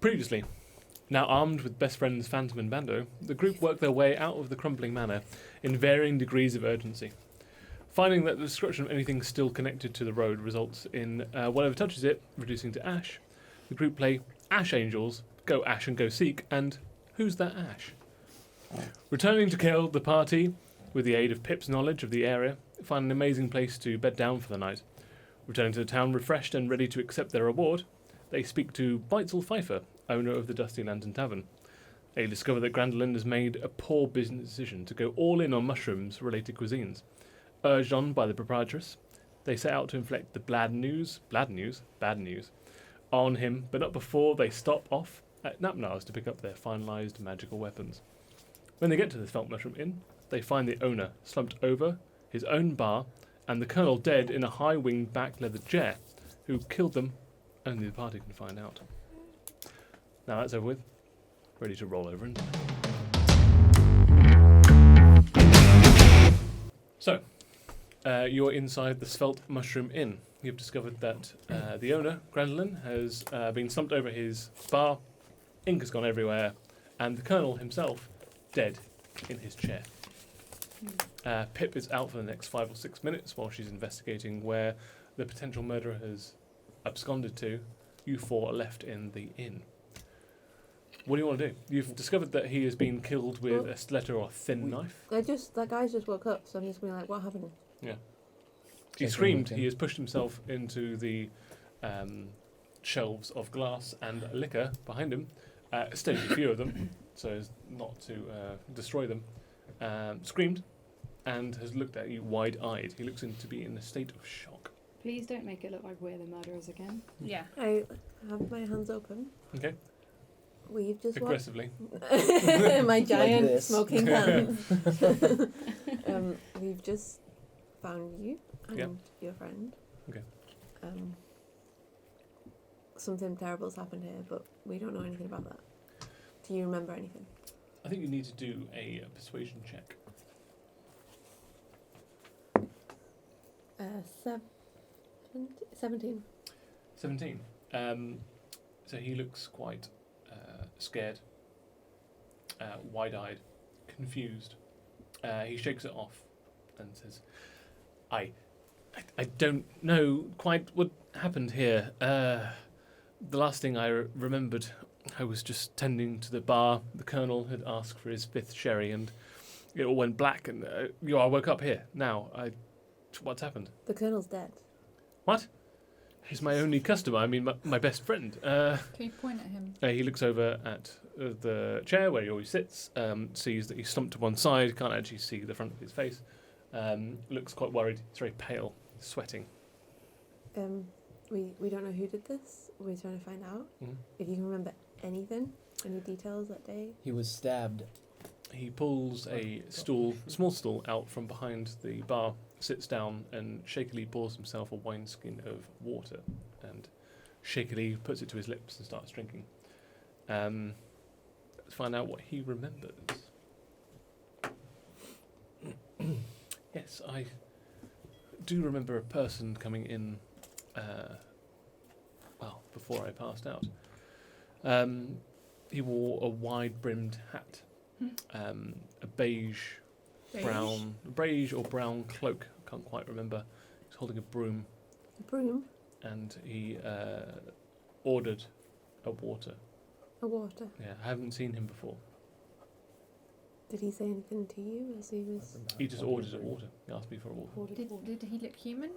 Previously, now armed with best friends Phantom and Bando, the group work their way out of the crumbling manor in varying degrees of urgency. Finding that the destruction of anything still connected to the road results in whatever touches it reducing to ash, the group play Ash Angels, Go Ash and Go Seek, and Who's That Ash? Returning to Keld, the party, with the aid of Pip's knowledge of the area, find an amazing place to bed down for the night. Returning to the town refreshed and ready to accept their reward, they speak to Beitzel Pfeiffer, owner of the Dusty Lantern Tavern. They discover that Grandolin has made a poor business decision to go all in on mushrooms-related cuisines. Urged on by the proprietress, they set out to inflict the bad news, on him, but not before they stop off at Gnapnar's to pick up their finalised magical weapons. When they get to the Svelte Mushroom Inn, they find the owner slumped over his own bar and the colonel dead in a high-winged back-leather chair. Who killed them, only the party can find out. Now that's over with. Ready to roll over and... So, you're inside the Svelte Mushroom Inn. You've discovered that the owner, Grandolin, has been slumped over his bar, ink has gone everywhere, and the colonel himself dead in his chair. Pip is out for the next 5 or 6 minutes while she's investigating where the potential murderer has absconded to. You four are left in the inn. What do you want to do? You've discovered that he has been killed with a stiletto or a thin knife. That guy's just woke up, so I'm just going to be like, what happened? Yeah. He screamed. He has pushed himself into the shelves of glass and liquor behind him. Stayed a few of them, so as not to destroy them. Screamed and has looked at you wide-eyed. He looks to be in a state of shock. Please don't make it look like we're the murderers again. Yeah. I have my hands open. Okay. We've just Aggressively. my giant this. smoking hands. We've just found you and your friend. Okay. Something terrible's happened here, but we don't know anything about that. Do you remember anything? I think you need to do a persuasion check. 17. 17. So he looks quite scared, wide-eyed, confused. He shakes it off and says, I don't know quite what happened here. The last thing I remembered, I was just tending to the bar. The colonel had asked for his 5th sherry and it all went black and I woke up here. Now, what's happened? The colonel's dead. What? He's my only customer. I mean, my best friend. Can you point at him? He looks over at the chair where he always sits, sees that he's slumped to one side, can't actually see the front of his face. Looks quite worried. He's very pale, sweating. We don't know who did this. We're trying to find out. Mm-hmm. If you can remember anything, any details that day. He was stabbed. He pulls a small stool out from behind the bar, sits down and shakily pours himself a wineskin of water and shakily puts it to his lips and starts drinking. Let's find out what he remembers. Yes, I do remember a person coming in, before I passed out. He wore a wide-brimmed hat, a beige or brown cloak. I can't quite remember. He's holding a broom. A broom? And he ordered a water. A water? Yeah, I haven't seen him before. Did he say anything to you as he was... He just ordered a water. He asked me for a water. Did he look human?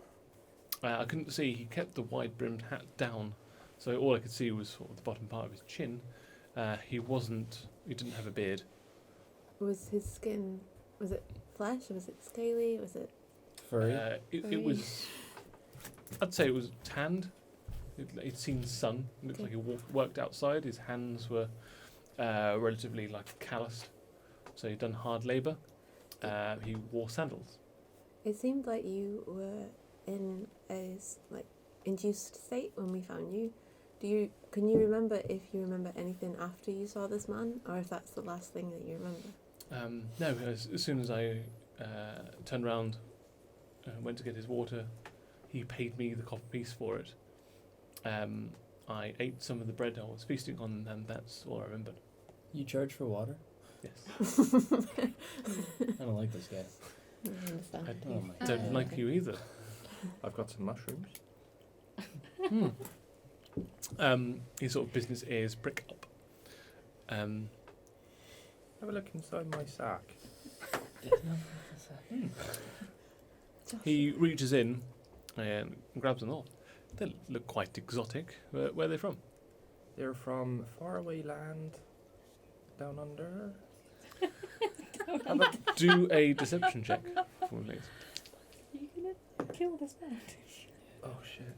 I couldn't see. He kept the wide-brimmed hat down, so all I could see was sort of the bottom part of his chin. He didn't have a beard. Was his skin... Was it flesh? Was it scaly? Was it... Furry? It was... I'd say it was tanned. He'd seen sun. It looked like he worked outside. His hands were relatively calloused. So he'd done hard labour. He wore sandals. It seemed like you were in a induced state when we found you. Can you remember if you remember anything after you saw this man, or if that's the last thing that you remember? No, as soon as I turned around, went to get his water, he paid me the copper piece for it. I ate some of the bread I was feasting on, and that's all I remembered. You charge for water? Yes. I don't like this guy. I understand. Oh my Don't God. like you either. I've got some mushrooms. His sort of business ears prick up. Have a look inside my sack. He reaches in and grabs them all. They look quite exotic. Where are they from? They're from faraway land down under. Do a deception check for me, please. Are you gonna kill this man? Oh shit.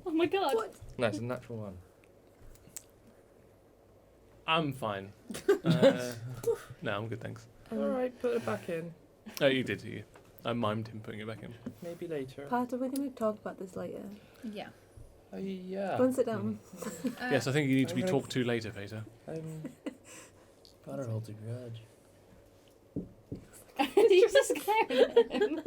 Oh my god. What? No, it's a natural one. I'm fine. No, I'm good, thanks. Alright, put it back in. Oh, you did, you. I mimed him putting it back in. Maybe later. Part, are we going to talk about this later? Yeah. Yeah. Go and sit down. Yes, I think you need to I'm be gonna talked to later, Peter. Potter holds a grudge. You're so scared of him.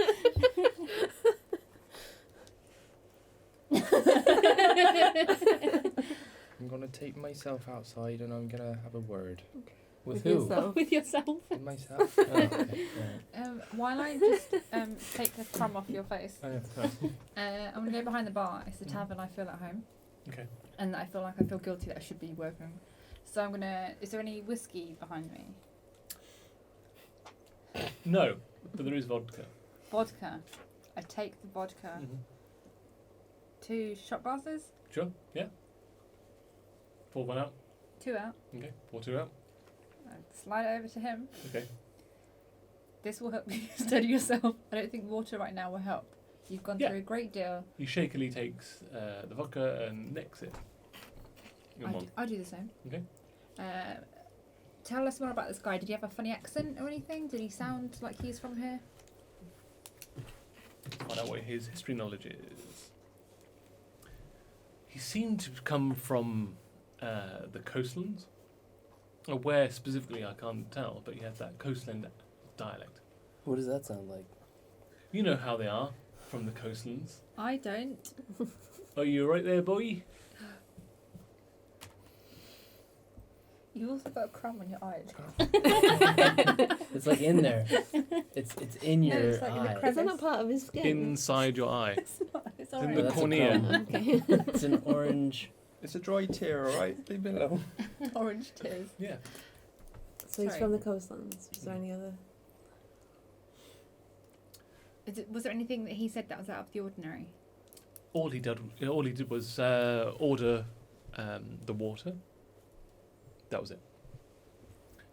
I'm gonna take myself outside and I'm gonna have a word With who? yourself. With yourself. with myself. Oh, okay. Right. While I just take the crumb off your face, I know. I'm going to go behind the bar. It's the tavern I feel at home. Okay. And I feel guilty that I should be working. So I'm going to... Is there any whiskey behind me? No, but there is vodka. Vodka. I take the vodka. 2 shot glasses. Sure, yeah. Pour one out. 2 out. Okay, pour 2 out. I slide it over to him. Okay. This will help you steady yourself. I don't think water right now will help. You've gone Yeah. through a great deal. He shakily takes the vodka and necks it. In one. I do the same. Okay. Tell us more about this guy. Did he have a funny accent or anything? Did he sound like he's from here? Find out what his history knowledge is. He seemed to come from the coastlands. Where specifically, I can't tell, but he had that coastland dialect. What does that sound like? You know how they are from the coastlands. I don't. Are you right there, boy? You also got a crumb on your eye. It's like in there. It's in No, your it's like in the eye. crevice. Is that not part of his skin? Inside your eye. It's not. It's It's in alright. the that's a cornea. crumb. Okay. It's an orange. It's a dry tear, alright? Leave me alone. Orange tears. Yeah. So he's Sorry. from the coastlands. Was there any other? Was there anything that he said that was out of the ordinary? All he did was order the water. That was it.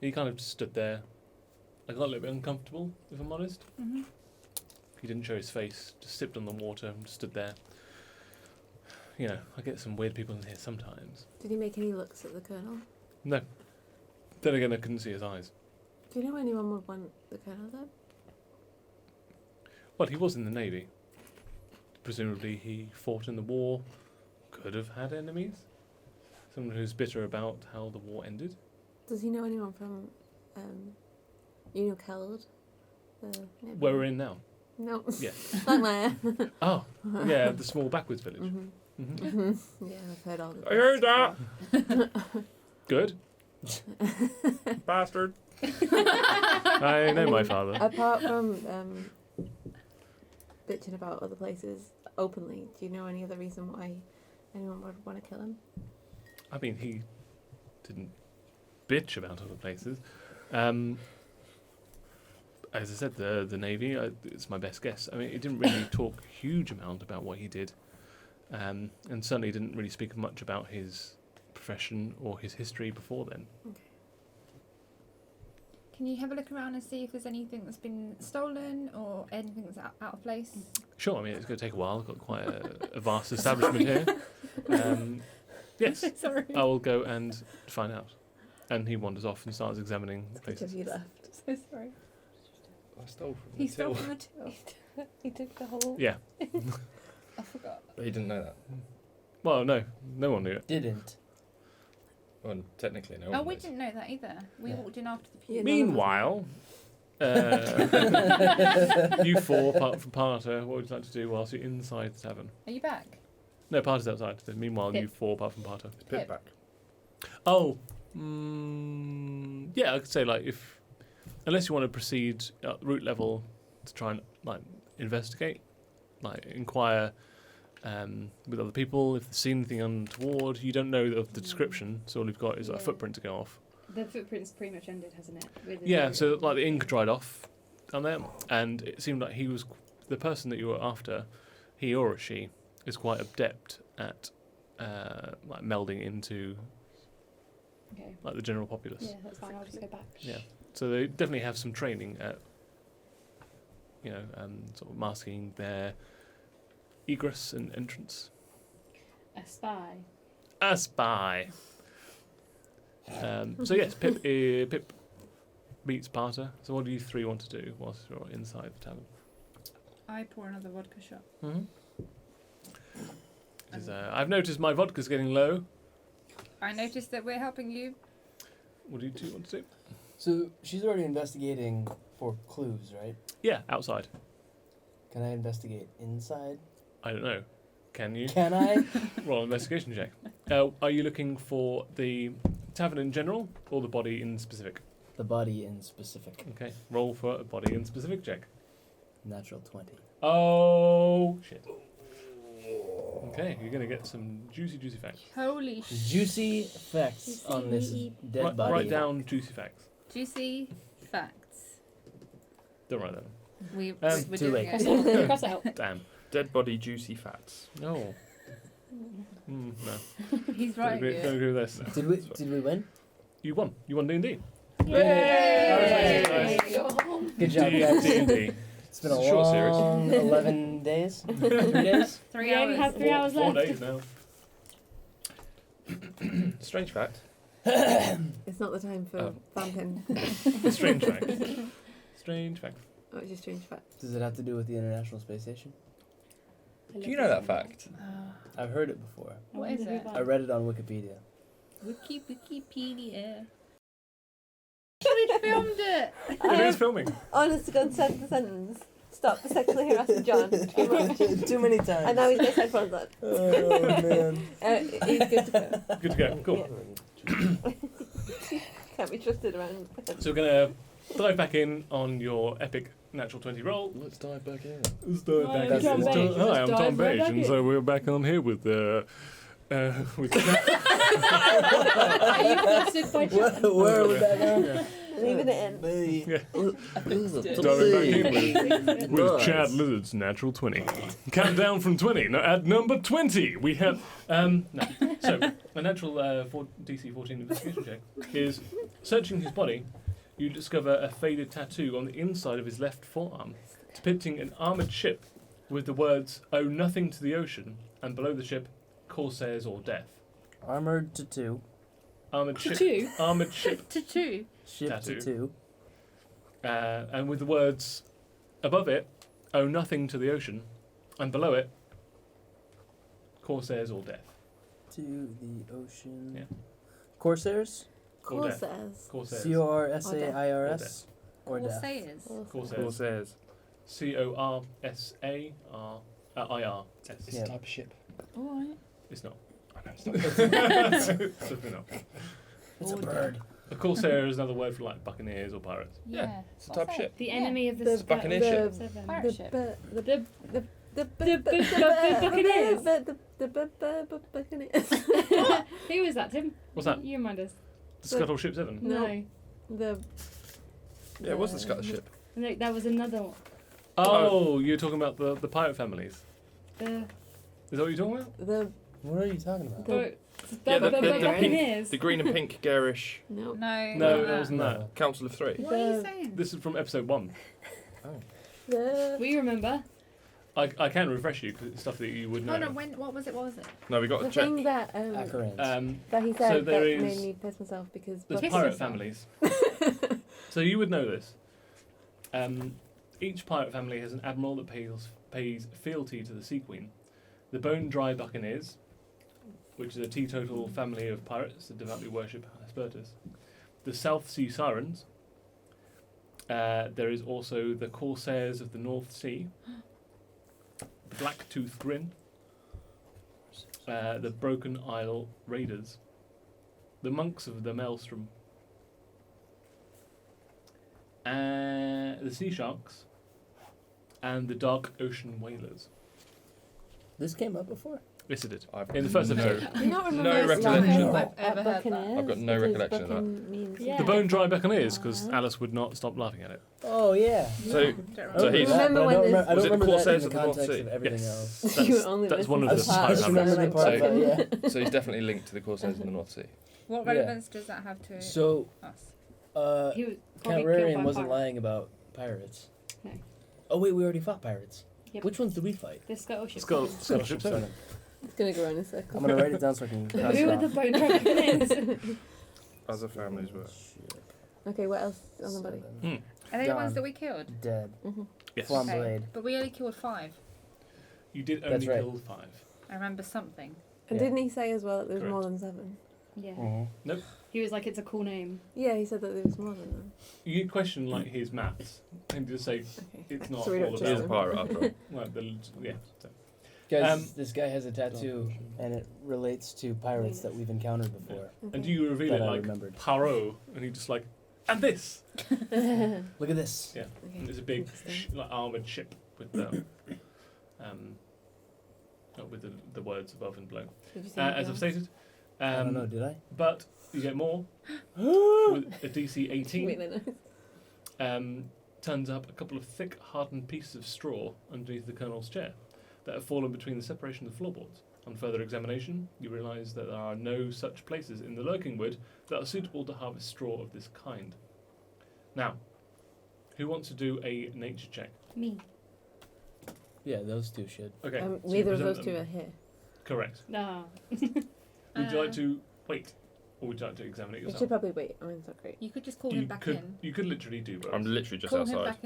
He kind of just stood there. I got a little bit uncomfortable, if I'm honest. Mm-hmm. He didn't show his face, just sipped on the water and stood there. You know, I get some weird people in here sometimes. Did he make any looks at the colonel? No. Then again, I couldn't see his eyes. Do you know anyone would want the colonel then? Well, he was in the Navy. Presumably he fought in the war, could have had enemies. Someone who's bitter about how the war ended. Does he know anyone from, you know, Keld? The neighbourhood? Where we're in now. No. Yeah. Nightmare. Oh, yeah, the small backwards village. Mhm. Hmm. Yeah, I've heard all the. I heard that! Good. Bastard! I know my father. Apart from bitching about other places openly, do you know any other reason why anyone would want to kill him? I mean, he didn't bitch about other places. As I said, the Navy, it's my best guess. I mean, he didn't really talk a huge amount about what he did. And certainly didn't really speak much about his profession or his history before then. Can you have a look around and see if there's anything that's been stolen or anything that's out of place? Sure, I mean, it's going to take a while. I've got quite a vast establishment here. Yes, Sorry. I will go and find out. And he wanders off and starts examining It's good places. you left. So sorry. I stole from He the stole till. from the till. He took the whole... Yeah. I forgot. But he didn't know that. Well, no one knew it. Didn't. Well, technically no one Oh, we knows. didn't know that either. We Yeah. walked in after the pew. Yeah, no. Meanwhile, you four, apart from Parter, what would you like to do whilst you're inside the tavern? Are you back? No, Parter's outside. Meanwhile, Pip. you four, apart from Parter. Is Pip back? Oh, yeah, I could say like unless you want to proceed at route level to try and like investigate, like inquire with other people if they've seen anything untoward. You don't know of the description, so all you've got is like, a Yeah. footprint to go off. The footprint's pretty much ended, hasn't it? With the Yeah, route. so like the ink dried off down there, and it seemed like he was the person that you were after. He or she is quite adept at like melding into Okay. like the general populace. Yeah, that's fine. I'll just go back. Yeah. So they definitely have some training at, sort of masking their egress and entrance. A spy. A spy. So yes, Pip meets Parter. So what do you three want to do whilst you're inside the tavern? I pour another vodka shot. Mm-hmm. I've noticed my vodka's getting low. I noticed that we're helping you. What do you two want to do? So she's already investigating for clues, right? Yeah, outside. Can I investigate inside? I don't know. Can you? Can I? Roll an investigation check. Are you looking for the tavern in general or the body in specific? The body in specific. Okay, roll for a body in specific check. Natural 20. Oh, shit. Okay, you're going to get some juicy facts. Holy Juicy facts on this dead body. Write down juicy facts. juicy facts. Don't write that. We're too doing late. it. Cross it out. Damn. Dead body, juicy fats. No. No. He's Don't right. agree, don't agree with this. Did we win? You won. You won D&D. Yay! Good job, guys. D&D. It's been a It's a short series. long 11 days. 3 days? 3 We only hours. have 3 hours 4 left. days now. Strange fact. It's not the time for Oh. vamping. Strange fact. Strange fact. Oh, it's just strange fact. Does it have to do with the International Space Station? Do you know that fact? I've heard it before. What is it? I read it on Wikipedia. Wikipedia. We filmed it. It is filming. Honest to God, said the sentence. Stop the sexually harassing John. Too much. Too many times. And now he's got his headphones on. Oh, man. He's good to go. Good to go. Cool. Can't be trusted around. So we're going to dive back in on your epic natural 20 roll. Let's dive back in. Let's dive Hi, back I'm in. Tom Page. Hi, I'm Let's Tom dive right Page, back and in. so we're back on here with Are you flustered by John? Where are we back on? Leaving it in. diving back in with Chad Lizard's natural 20. Countdown from 20. Now at number 20 we have no. So a natural DC 14 investigation check is searching his body. You discover a faded tattoo on the inside of his left forearm, depicting an armoured ship with the words "Owe nothing to the ocean," and below the ship, "Corsairs or death." Armored to Armoured ship. Tattoo? Armoured ship. Tattoo. Ship Tattoo. to two. And with the words above it, "Owe nothing to the ocean," and below it, "Corsairs or death." To the ocean. Yeah. Corsairs? Or death. Corsairs. Corsairs. Corsairs? Or death. Corsairs. Corsairs. Corsairs. Corsairs. It's Yeah. a type of ship. Alright. It's not. I know, it's not. Certainly not. It's a bird. A corsair is another word for like buccaneers or pirates. Yeah. It's a type of ship. The enemy of the The It's a buccaneer ship. Seven. Pirate ship. Buccaneers. Who was that, Tim? What's that? You remind us. The Scuttle Ship 7. No. The Yeah, it was the Scottish ship. No, that was another one. Oh, you're talking about the pirate families. The Is that what you're talking about? the What are you talking about? Yeah, the Buccaneers. The green and pink garish no. No. No, not that wasn't that. No. Council of Three. What are you saying? This is from episode 1. The We remember. I can refresh you because it's stuff that you would know. Hold on, what was it? No, we got the to check. thing that Acronyms. that he So said there that is- made me piss myself because There's Piss pirate yourself. families. So you would know this. Each pirate family has an admiral that pays fealty to the Sea Queen. The Bone Dry Buccaneers, which is a teetotal family of pirates that devoutly worship Hesperus. The South Sea Sirens. There is also the Corsairs of the North Sea. The Blacktooth Grin. the Broken Isle Raiders, the Monks of the Maelstrom, the Sea Sharks, and the Dark Ocean Whalers. This came up before? Yes, it did. I've In the first no- episode. Do you not remember No us recollection. laughing I've ever at heard that. Buccaneers? I've got no Because recollection of that. Buccan means Yeah. The Bone Dry Buccaneers, because Uh-huh. Alice would not stop laughing at it. Oh, yeah. So, Don't I So remember. he's- Remember but when I don't, this- remember, I Was don't it the remember that Corsairs in of the the North context Sea? of everything Yes. else. You were only That's one of I the just, pirate I just remember the families. part So- about, yeah. so he's definitely linked to the Corsairs in the North Sea. What Yeah. relevance does that have to So, us? He was probably killed Cantararian by a wasn't pirate. lying about pirates. No. Oh, wait, we already fought pirates. Yep. Which ones did we fight? The Scuttleship. Scuttleship Sorry. 7. It's going to go in a circle. I'm going to write it down so I can... pass Who it are the off. Bone Dry Buccaneers? Other families were. Okay, what else on the body? Seven. Are they the ones Gone. that we killed? Dead. Mm-hmm. Yes. Flam blade. But we only killed 5. You did That's only right. kill 5. I remember something. And Yeah. didn't he say as well that there was more Correct. than 7? Yeah. Mm-hmm. He was like, it's a cool name. Yeah, he said that there was more than them. You question like his maths and just say Okay. it's not So we don't all trust He is a about. pirate after all. Well, yeah. So. Guys, this guy has a tattoo, and it relates to pirates that we've encountered before. And you reveal That it I like remembered. Paro, and he just like, and this. Look at this. Yeah. Okay. And it's a big Interesting. like armored ship with with the words above and below. Did you see As I've anything stated. I don't know, did I? But you get more with a DC else? 18. Really nice. Turns up a couple of thick, hardened pieces of straw underneath the colonel's chair that have fallen between the separation of the floorboards. On further examination, you realise that there are no such places in the lurking wood that are suitable to harvest straw of this kind. Now, who wants to do a nature check? Me. Yeah, those two should. Okay. so you Neither of present those two them. are here. Correct. No. Would you like to wait, or would you like to examine it We yourself? should probably wait. I mean, it's not great. You could just call you him back could, in. You could literally do both. I'm literally just Call him outside. back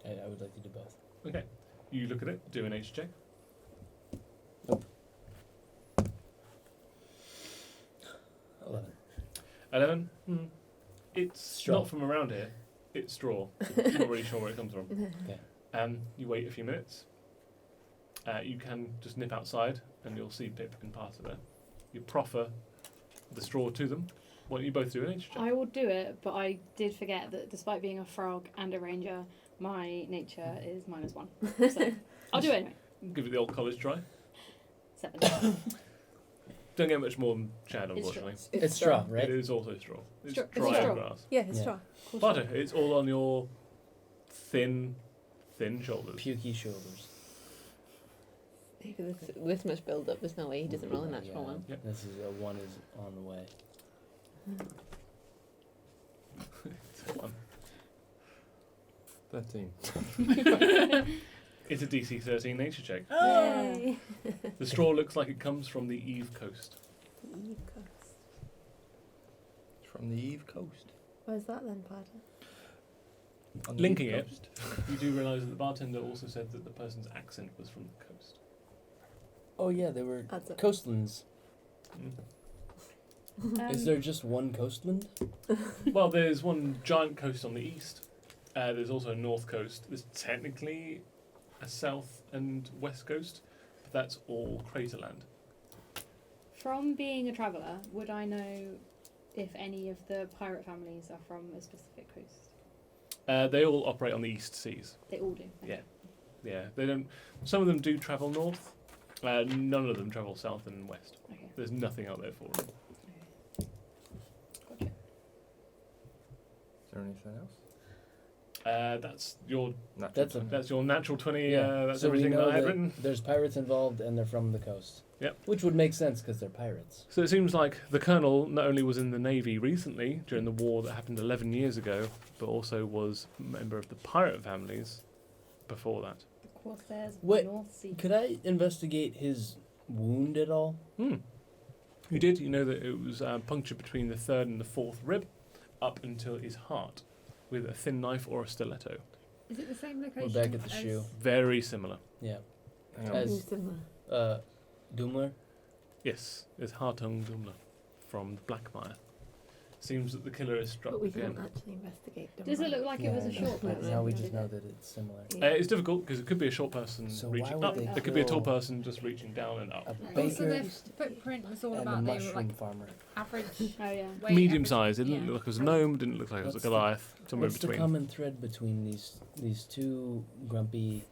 in. I would like to do both. Okay. You look at it, do a nature check. 11. 11. It's Straw. not from around here. It's straw. Not really sure where it comes from. Okay. You wait a few minutes. You can just nip outside, and you'll see Pip and Parter there. You proffer the straw to them. Why don't you both do a nature check? I will do it, but I did forget that despite being a frog and a ranger, my nature is -1. So I'll do it anyway. Give it the old college try. 7. Don't get much more than Chad, It's unfortunately. It's straw, It right? is also straw. It's Straw. It's dry straw. grass. Yeah, it's Yeah. straw. Parter, it's all on your thin shoulders. Pukey shoulders. This much build up. There's no way he doesn't roll a Yeah, natural one. Yep. This is one is on the way. It's one. 13. It's a DC 13 nature check. Yay! The straw looks like it comes from the Eve coast. From the Eve Coast. Where's that then, Parter? On the Linking Eve it. Coast. You do realise that the bartender also said that the person's accent was from the coast. Oh, yeah, they were Adds up. coastlands. Mm. Is there just one coastland? Well, there's one giant coast on the east. There's also a north coast. There's technically a south and west coast, but that's all craterland. From being a traveller, would I know if any of the pirate families are from a specific coast? They all operate on the east seas. They all do. Okay. Yeah, they don't. Some of them do travel north. None of them travel south and west. Okay. There's nothing out there for them. Gotcha. Is there anything else? That's your Natural. that's your natural 20. Yeah. That's So we everything know that I had that written. there's pirates involved and they're from the coast. Yep. Which would make sense because they're pirates. So it seems like the colonel not only was in the navy recently during the war that happened 11 years ago, but also was a member of the pirate families before that. The Corsairs of Wait, the North Sea. Could I investigate his wound at all? You did. You know that it was punctured between the third and the fourth rib, up until his heart, with a thin knife or a stiletto. Is it the same We're location? back at the as- shoe. Very similar. Yeah. Hang on. As- Doomler? Yes, it's Hartung Dumla from Blackmire. Seems that the killer is struck But we again. can't actually investigate. don't Does it we? look like it was a Yeah, short but person? now we who just did know it? that it's similar. Yeah. It's difficult because it could be a short person So why reaching would up. they It could be a tall kill person just reaching down and up. A Right. baker Also, their footprint was all and a about they were mushroom like farmer. average. Oh yeah. weight, Medium average- size. It didn't yeah. look like it was a gnome. Didn't look like it was a What's the- Goliath. Somewhere in What's the between. common thread between these two grumpy?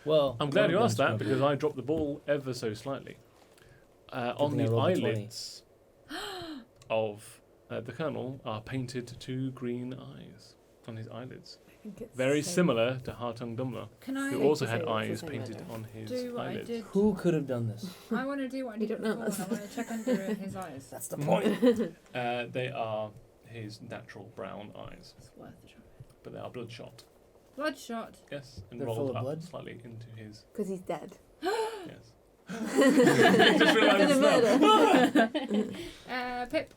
Well, I'm glad one you of asked them's that grumpy. because I dropped the ball ever so slightly. On thing I the rolled a 20. eyelids of the colonel are painted two green eyes on his eyelids. I think it's Very the same. similar to Hartung Dumla, Can who I also to had say it's the eyes same painted murder. on his do what I eyelids. did? Who could have done this? I want to do what I We did don't know. before. I want to check under his eyes. That's the Mhm. point. They are his natural brown eyes, It's worth a try. but they are bloodshot. Bloodshot. Yes, and They're full rolled of up blood? slightly into his. Because he's dead. Yes. Just realised Been the a smell. murder. Pip.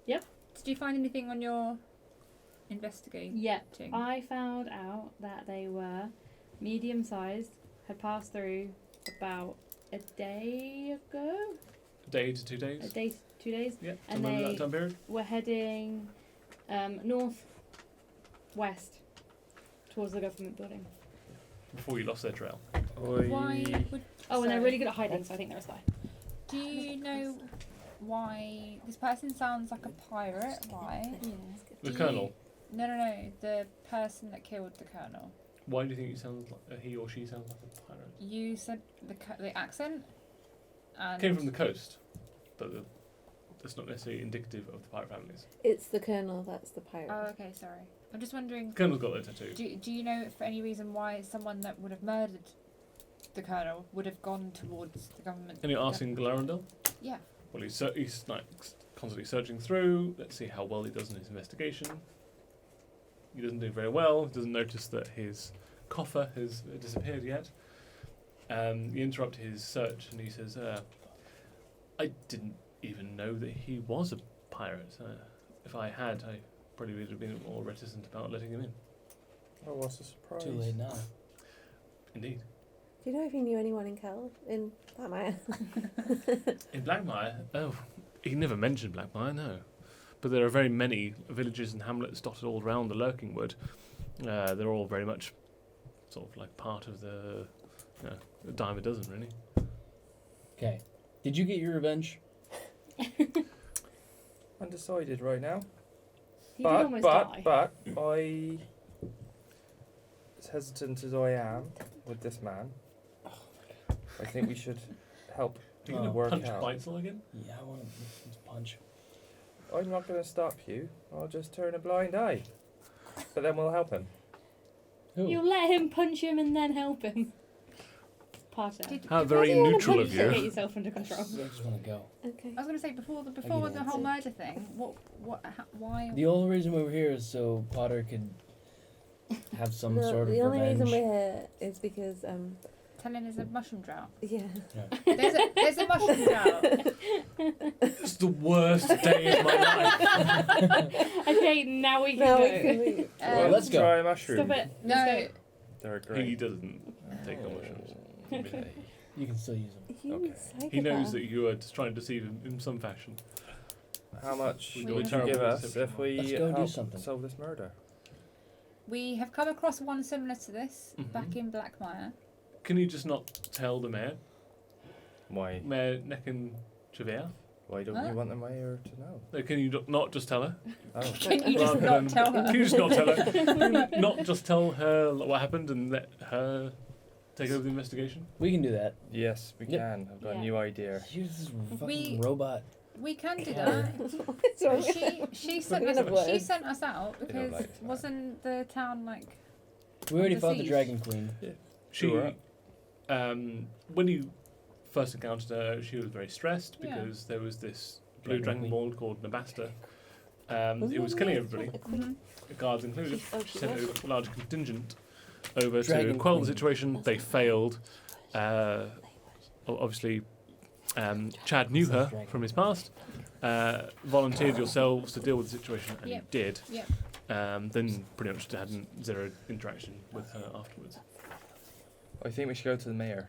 Yep. Did you find anything on your investigating? Yeah, I found out that they were medium sized, had passed through about a day ago. A day to 2 A days. day, 2 days. Yeah, And somewhere in they- that time period. We're heading north west towards the government building. Before you lost their trail. Why would? Oh, and they're sorry. really good at hiding, so I think they're a spy. Do you know why this person sounds like a pirate? Why? Yeah. The Do colonel. No, the person that killed the colonel. Why do you think he sounds like he or she sounds like a pirate? You said the accent. And Came from the coast, but that's not necessarily indicative of the pirate families. It's the colonel that's the pirate. Oh, okay, sorry. I'm just wondering. The colonel's got that tattoo. Do you know for any reason why someone that would have murdered the colonel would have gone towards the government? And you're asking Glarendel? Yeah. Well, he's like constantly searching through. Let's see how well he does in his investigation. He doesn't do very well. He doesn't notice that his coffer has disappeared yet. You interrupt his search and he says, I didn't even know that he was a pirate. If I had, I probably would have been more reticent about letting him in. Oh, what's a surprise? Too late now. Indeed. Do you know if he knew anyone in Keld? In Blackmire? In Blackmire? Oh, he never mentioned Blackmire, no. But there are very many villages and hamlets dotted all around the Lurking Wood. They're all very much sort of like part of the a dime a dozen, really. Okay. Did you get your revenge? Undecided right now. He did almost die. But I, as hesitant as I am with this man, I think we should help Are you going to work punch out. Beitzel again? Yeah, I want to punch. I'm not going to stop you. I'll just turn a blind eye. But then we'll help him. Who? You let him punch him and then help him. Parter. How Why very do you wanna neutral of punch you. Get yourself under control. I just want to go. Okay. I was going to say before get the it. whole murder thing. Why? The only reason we were here is so Potter could have some No, sort of the only revenge. reason we're here is because, Telling is a mushroom drought. yeah. There's a mushroom drought. It's the worst day of my life. Okay, now we can No, go. we can leave. Well, let's go. Try a mushroom. Stop it. No, They're He great. doesn't take on mushrooms. You can still use them. You Okay. psychopath. He knows that you are just trying to deceive him in some fashion. How much We would do you a terrible give us deception. if we Let's go do help something. solve this murder? we have come across one similar to this Mhm. back in Blackmire. Can you just not tell the mayor? Why? Mayor Necken Trever? Why don't Huh? you want the mayor to know? Can you not just tell her? Oh. Can you just Rather not than- tell her? Can you just not tell her? Can you not just tell her what happened and let her take over the investigation? We can do that. Yes, we Yep. can. I've got Yeah. a new idea. Use this fucking We- robot. We can do Yeah. that. What's wrong with She sent We're gonna us. She work. sent us out don't because like that. wasn't the town like? We already the fought the siege. Dragon Queen. She, Sure. when you first encountered her, she was very stressed Yeah. because there was this blue Dragon dragon Queen. lord called Nabasta. It was killing everybody, Mhm. the guards included. Oh, She she sent was. a large contingent over Dragon to quell the Queen. situation. They failed. Obviously, Chad knew her Dragon. from his past. Volunteered yourselves to deal with the situation, and Yep. you did. Yep. Then pretty much had zero interaction with her afterwards. I think we should go to the mayor.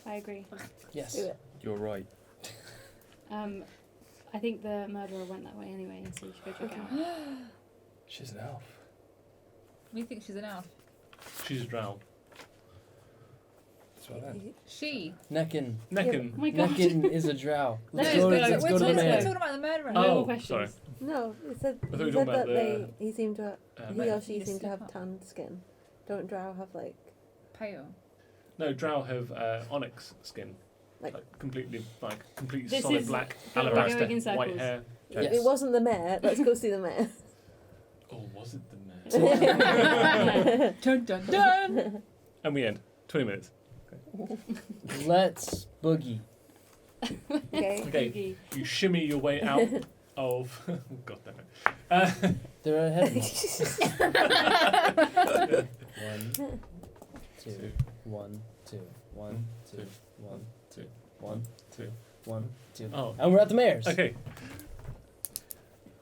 I agree. Yes. Do it. You're right. I think the murderer went that way anyway, so we should go check it out. She's an elf. We think she's an elf. She's a drow. That's what then. She. Neckin. Neckin. Oh my god. Neckin is a drow. Let's Let's go go. to, let's we're go to the talking mayor. about the murderer. No more Oh, questions. sorry. No, it said, I thought you he were said talking about that the, he seemed to he mayor. or she The seemed to have slipper. tanned skin. Don't drow have like Pale. No, drow have onyx skin. Like- Completely This solid is- black, we're alabaster, going in white circles. hair. Yes. it wasn't the mayor. Let's go see the mayor. Oh, was it the mayor? Dun dun dun. And we end. 20 minutes. Let's boogie. Okay. Okay. You shimmy your way out of... God damn it. They're ahead of us. 1, 2, 1, 2, 1, 2, 1, 2, 1, 2, 1, 2. Oh, And we're at the mayor's. okay.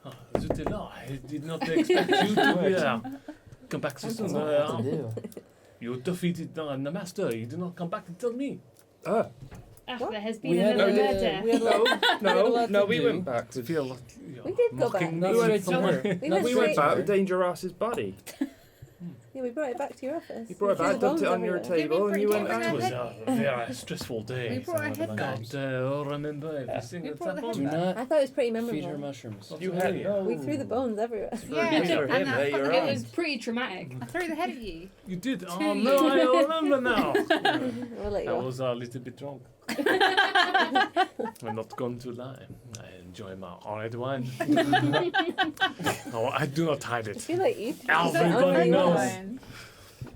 Oh, I did not expect you to come back so That's soon. what I have to do. You defeated the master. You did not come back to tell me. Ah, What? There has We been had another a- murder. we had a lot- no, had a no, lot no, to we do. went back. To feel like We did go back. mocking Not me. straight to her. We Not went We straight went straight back to with her. Danger Ross's body. Yeah, we brought it back to your office. You brought it We threw back, the dumped it bones on your everywhere. table, and you Did we went bring It our was out. a very stressful day. We brought our head back. Can't remember everything We that's brought the happened. head Do back. not I thought it was pretty feed her memorable. mushrooms. You had no. We threw the bones everywhere. Yeah, These are and him, I they're your It eyes. was pretty traumatic. I threw the head at you. You did? Oh To no, you. I remember now. We'll let you I off. was a little bit drunk. I'm not going to lie. I enjoy my red wine. No, I do not hide I it. feel like you. Everybody Oh, knows. yeah. We've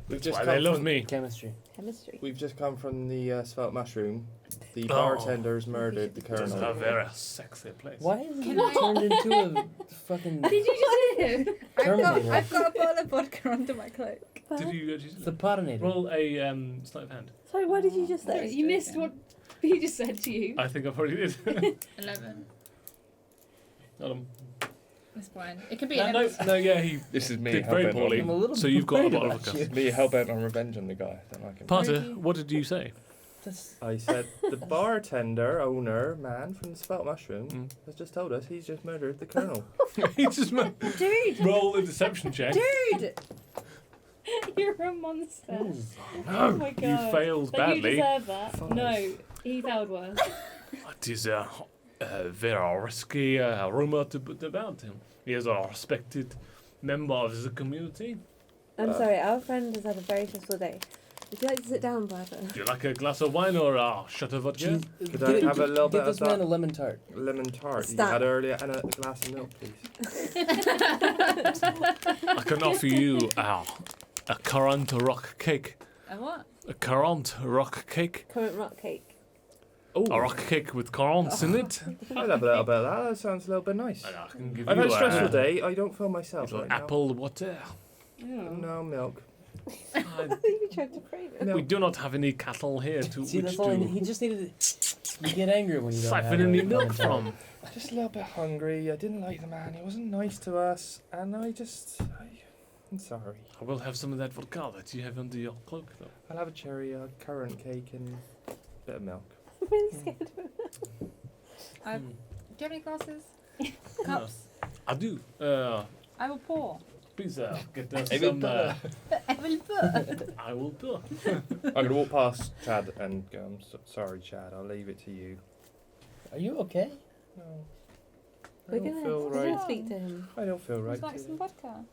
That's just why come they love from, me. Chemistry. Chemistry. We've just come from the Svelte Mushroom. The Oh. bartender's murdered the It is a colonel. very sexy place. Why is Can it I- turned into a fucking Did you just hear? Terminator? I've got a bottle of vodka under my cloak. Did you It's actually the Potonator. roll a sleight of hand? Sorry, what did you just Sorry, say? you missed what he just said to you. I think I probably did. 11. Got him. That's fine. It could be No, 11. no, yeah, he This is me. did very hell-bent on- poorly. I'm a little So you've got a worried bottle of about vodka. you. Me hell bent on revenge on the guy. Don't like him. Parter, what did you say? That's- I said the bartender, owner, man from the Svelte Mushroom Mm. has just told us he's just murdered the colonel. He just Dude! roll a deception check. Dude! You're a monster. Ooh. Oh my god. You failed But you badly. deserve that. Five. No, he failed worse. It is a very risky rumor to put about him. He is a respected member of the community. I'm sorry, our friend has had a very stressful day. Would you like to sit down, Barbara? Do you like a glass of wine or a shot of vodka? Could I have a little bit Get of this man a that lemon tart. lemon tart you Stop. had earlier and a glass of milk, please? I can offer you a currant rock cake. And what? A currant rock cake. Currant rock cake. Oh, A rock cake with currants in it. I'd have a little bit of that. That sounds a little bit nice. And I can give I've you had a stressful a day. I don't feel myself little right now. apple water. Oh. No milk. I think you tried to frame it. No. We do not have any cattle here to See, which that's all I need. to He just needed to get angry when you don't have siphon any a milk lemon tart. from. Just a little bit hungry. I didn't like the man. He wasn't nice to us, and I'm sorry. I will have some of that vodka that you have under your cloak, though. I'll have a cherry, currant cake, and a bit of milk. I'm really scared of him. Do you have any glasses? No. Cups? I do. I will pour. Please get us I will some. I will pour. I will pour. I'm gonna walk past Chad and go. Sorry, Chad. I'll leave it to you. Are you okay? No, We're I don't gonna, feel we're gonna right. speak to him. I don't feel Would right. you like today. some vodka?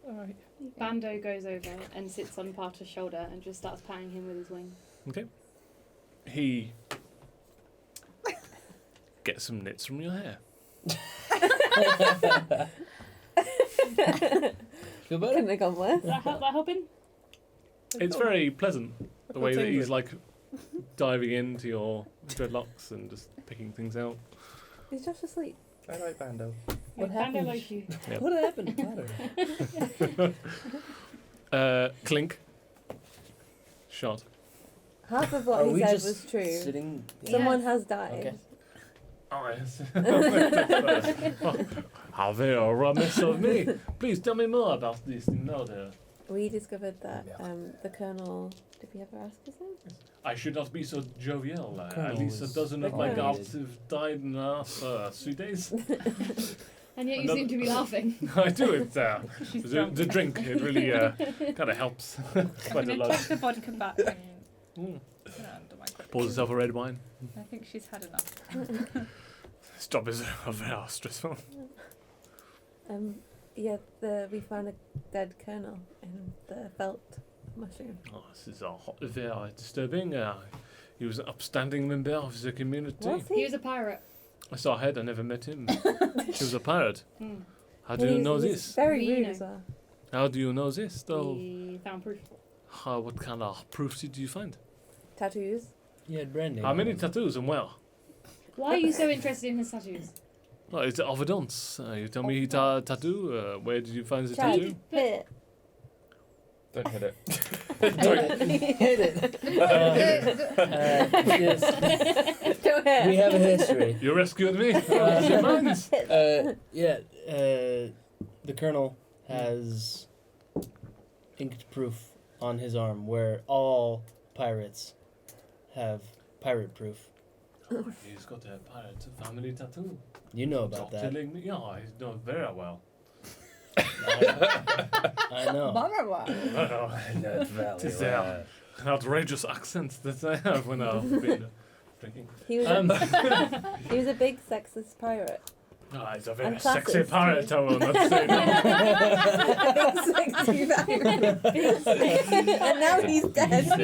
All right. Bando goes over and sits on Parter's shoulder and just starts patting him with his wing. He gets some knits from your hair. Feel better? Couldn't have gone worse. That helping? It's very pleasant the way that tingling. he's like diving into your dreadlocks and just picking things out. He's just asleep. All right, Bando. What Bando happened? likes you. Yep. What happened to Platter? Clink. Shot. Half of what Are he we said just was true. Sitting. Someone Yes. has died. Okay. Oh, yes. How very remiss of me. Please tell me more about this murder. We discovered that Milk. the Colonel. Did we ever ask his name? I should not be so jovial. At Colonel least a is dozen of the my Colonel. guards have died in the last 2 days. And yet you Another- seem to be laughing. I do it. She's The, drunk. the drink, it really kind of helps. I'm Quite a going to lot. chuck the vodka back and Mm. put it under my grip. Pours herself a red wine. I think she's had enough. This job is very stressful. Yeah, we found a dead Colonel in the Svelte Mushroom. Oh, this is very disturbing. He was an upstanding member of the community. Was He he? was a pirate. I saw her, I never met him. She was a pirate. Mm. How do you know He's this? Very We rude know. as well. How do you know this, though? He found proof. What kind of proof did you find? Tattoos. He had branding. How many on him. tattoos and where? Why are you so interested in his tattoos? Oh, it's evidence. You tell me he tattoo. Where did you find the Chad, tattoo? hit it. Don't hit it. Hit it. Yes, Go ahead. we have a history. You rescued me. What's your minds? The Colonel has inked proof on his arm where all pirates have pirate proof. Oh, he's got a pirate family tattoo. You know Stop about that. telling me. Yeah, I know very well. I know. Mama, Well, it is an outrageous accent that I have when I've been drinking. He was, he was a big sexist pirate. He's a very And sexy classist, pirate, too. I will not say no. A big sexy pirate. And now he's dead. Like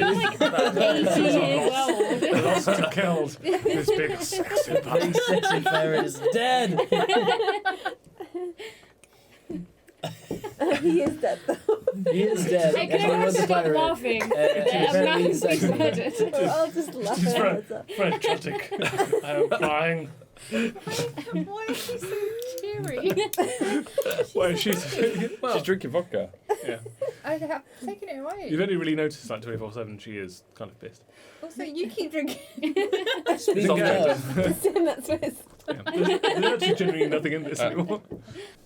80 years old. Lost to Keld. This big sexy Big pirate. sexy pirate is dead. He is dead though. He is dead. Hey, And can he everyone was a stop pirate. laughing? Apparently he's He's sexy. murdered. We're all just laughing He's our right. heads off. Very tragic. I am crying. why is she so cheery? Well, she's She's drinking vodka. yeah. I have taken it away. You've only really noticed like 24/7. She is kind of pissed. Also, you keep drinking. Speaking Okay. of, Just in that space. Yeah. There's actually genuinely nothing in this anymore.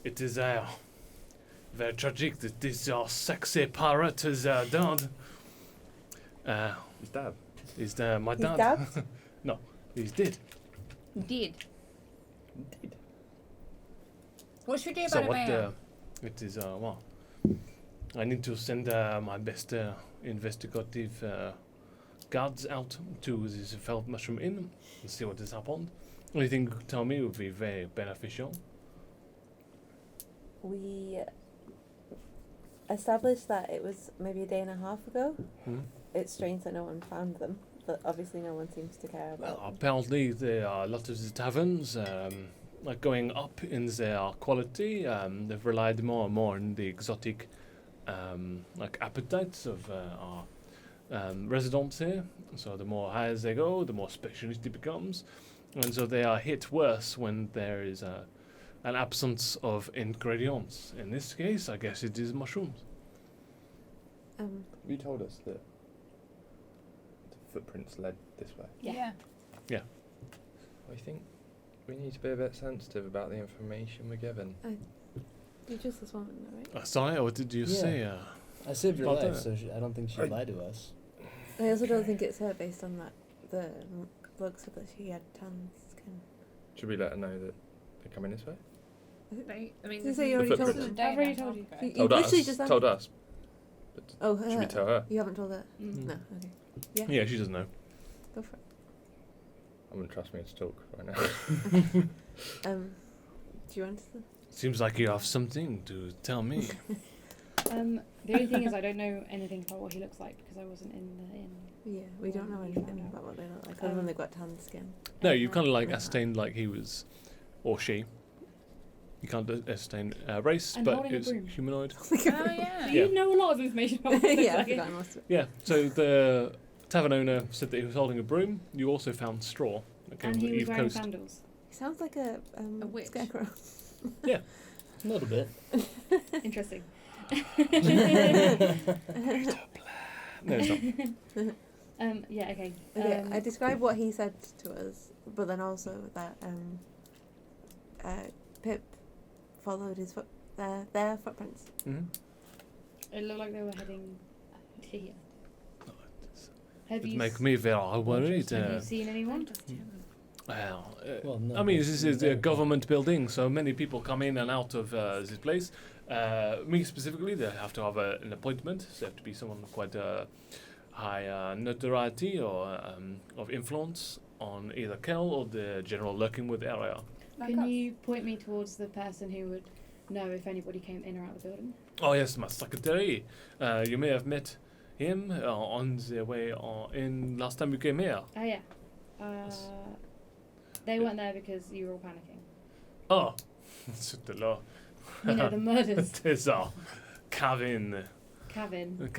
It is very tragic that this sexy pirate is dead. He's dad. Is my He's dad? dead? No, he's dead. Did. Indeed. What should we do So about it, what? Mayor? It is well. I need to send my best investigative guards out to this Svelte Mushroom Inn and see what has happened. Anything you could tell me would be very beneficial. We established that it was maybe a day and a half ago. Hmm? It's strange that no one found them, but obviously no one seems to care about Well, them. apparently there are a lot of the taverns like going up in their quality. They've relied more and more on the exotic like appetites of our residents here. So the more high as they go, the more specialist it becomes. And so they are hit worse when there is an absence of ingredients. In this case, I guess it is mushrooms. You told us that the footprints led this way. Yeah. I think we need to be a bit sensitive about the information we're given. You just this woman, though, right? Sorry, what did you Yeah. say? I saved her About life, that. so I don't think she'd lie to us. I also don't think it's her based on that. The bloke said that she had tan skin. Should we let her know that they're coming this way? I mean, Did you say you already told footprints. them? I've already told you. You Told literally us. just Told us. But Oh, should we her. tell her? You haven't told her? Mm. No, okay. Yeah, Yeah, she doesn't know. go for it. I wouldn't trust me to talk right now. Do you want to? Seems like you have something to tell me. The only thing is I don't know anything about what he looks like because I wasn't in the inn. Yeah, we don't know You anything found out. about what they look like, other than they've got tan skin. No, you kind of like Yeah. ascertained like he was, or she. You can't ascertain race, And but holding a it's broom. humanoid. Oh, yeah. You know a lot of information about what he looks Yeah, I've like. forgotten most of it. Yeah. So the tavern owner said that he was holding a broom. You also found straw that came And from he the was Eve wearing Coast. sandals. He sounds like a witch. scarecrow. A little bit. Interesting. No, it's not. Yeah, okay. Okay, I described what he said to us, but then also that Pip followed his their footprints. Mhm. It looked like they were heading here. Oh, it's- Have It you makes s- me very worried. Have you seen anyone? Well, Well, no, I mean, this is a there. government building, so many people come in and out of this place. Me specifically, they have to have an appointment. So they have to be someone with quite high notoriety or of influence on either Keld or the general lurking with area. Can you point me towards the person who would know if anybody came in or out of the building? Oh yes, my secretary. You may have met him on the way in last time you came here. Oh yeah. They weren't there because you were all panicking. Oh, it's the law. You know, the murders. It is Kavin. Kavin. Yes.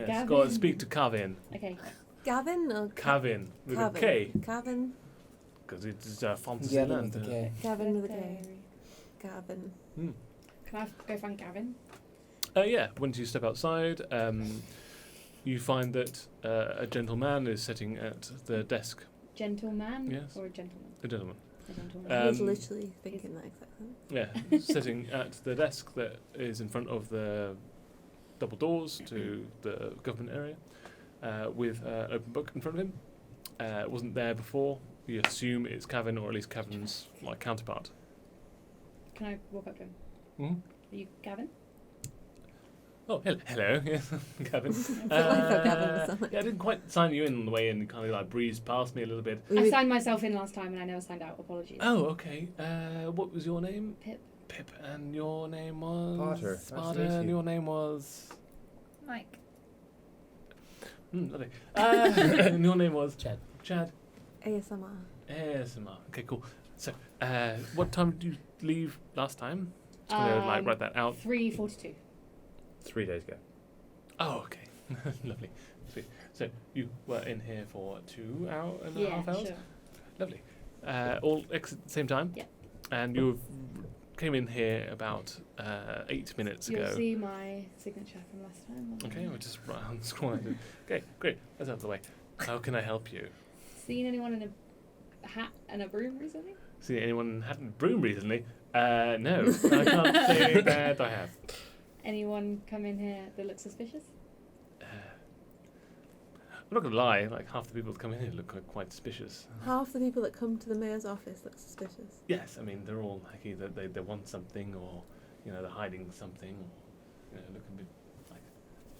Gavin. Go and speak to Kavin. Okay. Gavin or Kavin with Kavin? a K, Kavin. because it's fantasy Gavin land. with a K. Gavin with a K. Gavin. Can I go find Gavin? Yeah, once you step outside, you find that a gentleman is sitting at the desk. Gentleman? Yes. Or a gentleman? A gentleman. A gentleman. I was Um, literally thinking that exactly. Yeah, sitting at the desk that is in front of the double doors to the government area, with an open book in front of him. It wasn't there before. You assume it's Kavin, or at least Kavin's counterpart. Can I walk up to him? Mm-hmm. Are you Gavin? Oh, hello. Yes, Kavin. I feel like I Gavin was something. Yeah, I didn't quite sign you in on the way in. You kind of breezed past me a little bit. We I would- signed myself in last time and I never signed out. Apologies. Oh, okay. What was your name? Pip. Pip, and your name was Potter. Nice to Potter, meet and you. your name was. Mike. Lovely. And your name was Chad. Chad. ASMR. ASMR. Okay, cool. So, what time did you leave last time? Just gonna write that out. 3:42. 3 days ago. Oh, okay. Lovely. Sweet. So you were in here for 2 hours and a Yeah, half hours. sure. Lovely. All exit at the same time. Yeah. And you came in here about 8 minutes You'll ago. see my signature from last time. Okay, we'll just scroll it. Okay, great. That's out of the way. How can I help you? Seen anyone in a hat and a broom recently? See anyone had a broom recently? No, I can't say that I have. Anyone come in here that looks suspicious? I'm not gonna lie. Half the people that come in here look quite suspicious. Half the people that come to the mayor's office look suspicious. Yes, I mean they're all either they want something, or they're hiding something, or look a bit like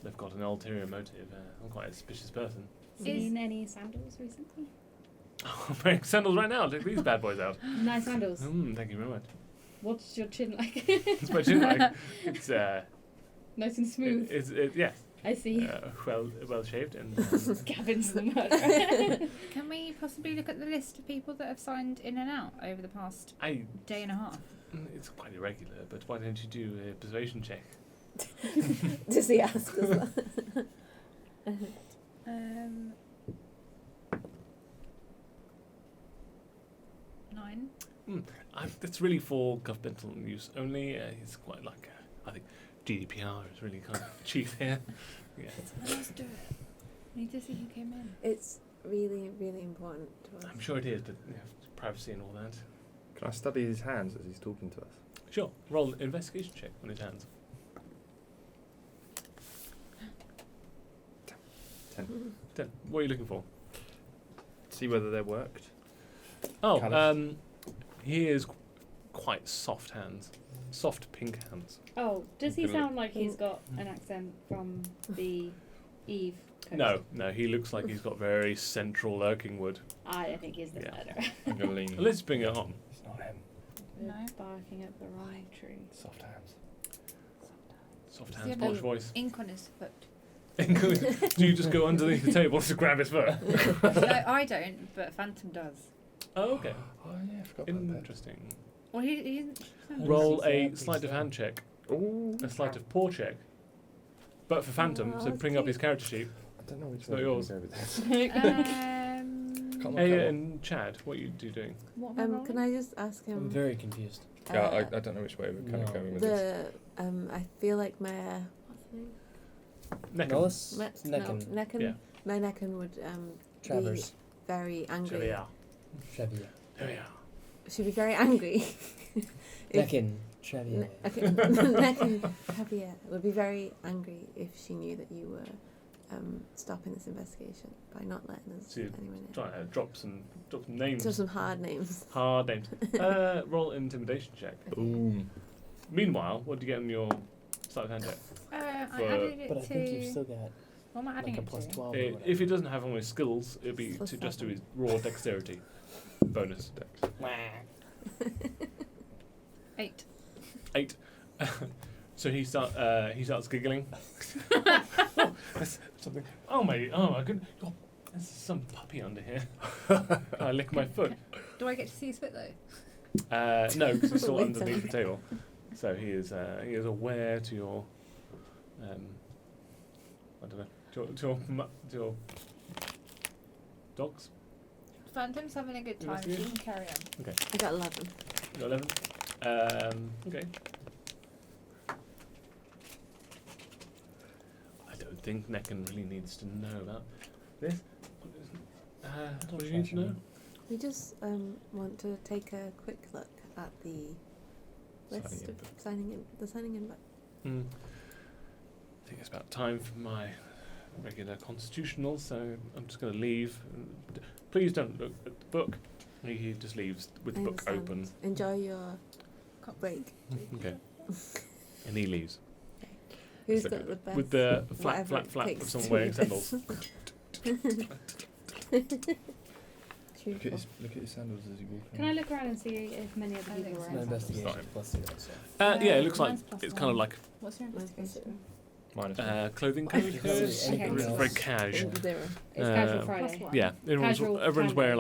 they've got an ulterior motive. I'm quite a suspicious person. Seen any sandals recently? I'm wearing sandals right now. Check these bad boys out. Nice sandals. Thank you very much. What's your chin like? It's my chin like. It's Nice and smooth. Yes. I see. Well shaved and. Gavin's the murderer. Can we possibly look at the list of people that have signed in and out over the past day and a half? It's quite irregular, but why don't you do a persuasion check? Does he ask us that? 9. That's really for governmental use only. It's quite I think GDPR is really kind of chief here. Yeah. Someone else do it. We need to see who came in. It's really, really important to us. I'm sure it is, but privacy and all that. Can I study his hands as he's talking to us? Sure. Roll an investigation check on his hands. 10. What are you looking for? See whether they're worked. Oh, Colours. he is quite soft hands. Soft pink hands. Oh, does he I'm gonna sound like he's got an accent from the Eve coast? No, he looks like he's got very central lurking wood. I think he's the Yeah. murderer. I'm going to lean. Let's bring it on. It's not him. We're No. barking at the wrong tree. Soft hands. Soft Does he hands, have posh a- voice. Ink on his foot. Do you just go underneath the table to grab his foot? No, I don't, but Phantom does. Oh, okay. Oh yeah, I forgot about that. Interesting. Well, he Roll a Please sleight of don't. hand check. Ooh. A sleight of paw check. But for Phantom, Oh, so that's bring up cute. his character sheet. I don't know which It's not way we yours. can go with this. Um, Come on, Aya come on. and Chad, what are you doing? what am I rolling? Can I just ask him? I'm very confused. Yeah, I don't know which way we're kind of No. going with this. I feel like my what's the name? Neckham. Nullis? No, Necken. Necken. Yeah. My Necken would Travers. be very angry. There we are. Chevier. There we are. She'd be very angry. if, Necken. Chevier. Okay, Javier would be very angry if she knew that you were stopping this investigation by not letting us So you anyone in. Try to drop some names. So some hard names. Hard names. Roll an intimidation check. Boom. Meanwhile, what do you get on your sleight of hand check? I For- added it But I to. think you've still got What am I adding like a it plus to? 12 or If whatever. he doesn't have all his skills, it'd be Plus to just do 7. his raw dexterity bonus. 8. 8. So he starts giggling. That's something. Oh my goodness! Oh, there's some puppy under here. I lick my foot. Do I get to see his foot though? No, because he's still Wait, underneath the sorry. table. So he is aware to your I don't know to your dogs. Phantom's having a good time. She can carry on. I got 11. You got 11. Okay. I don't think Necken really needs to know about this. What do you need to know? We just want to take a quick look at the list of signing in book. I think it's about time for my regular constitutional, so I'm just going to leave. Please don't look at the book. He just leaves with the I book open. understand. Enjoy your break. Okay. And he leaves. Who's So got the best? with the flap, whatever flap, it flap of takes someone to wearing do sandals. this. Look at his sandals as you walk in. Can I look around and see if many other I people think are so. It's my in? investigation Fine. plus 0. So. Yeah, it looks like Mine's plus it's kind of one. like What's your investigation? Minus one. clothing Okay. code. Anything It's else? very casual. 0. It's casual Uh, Friday. Plus one. Yeah, everyone's Casual wearing Friday.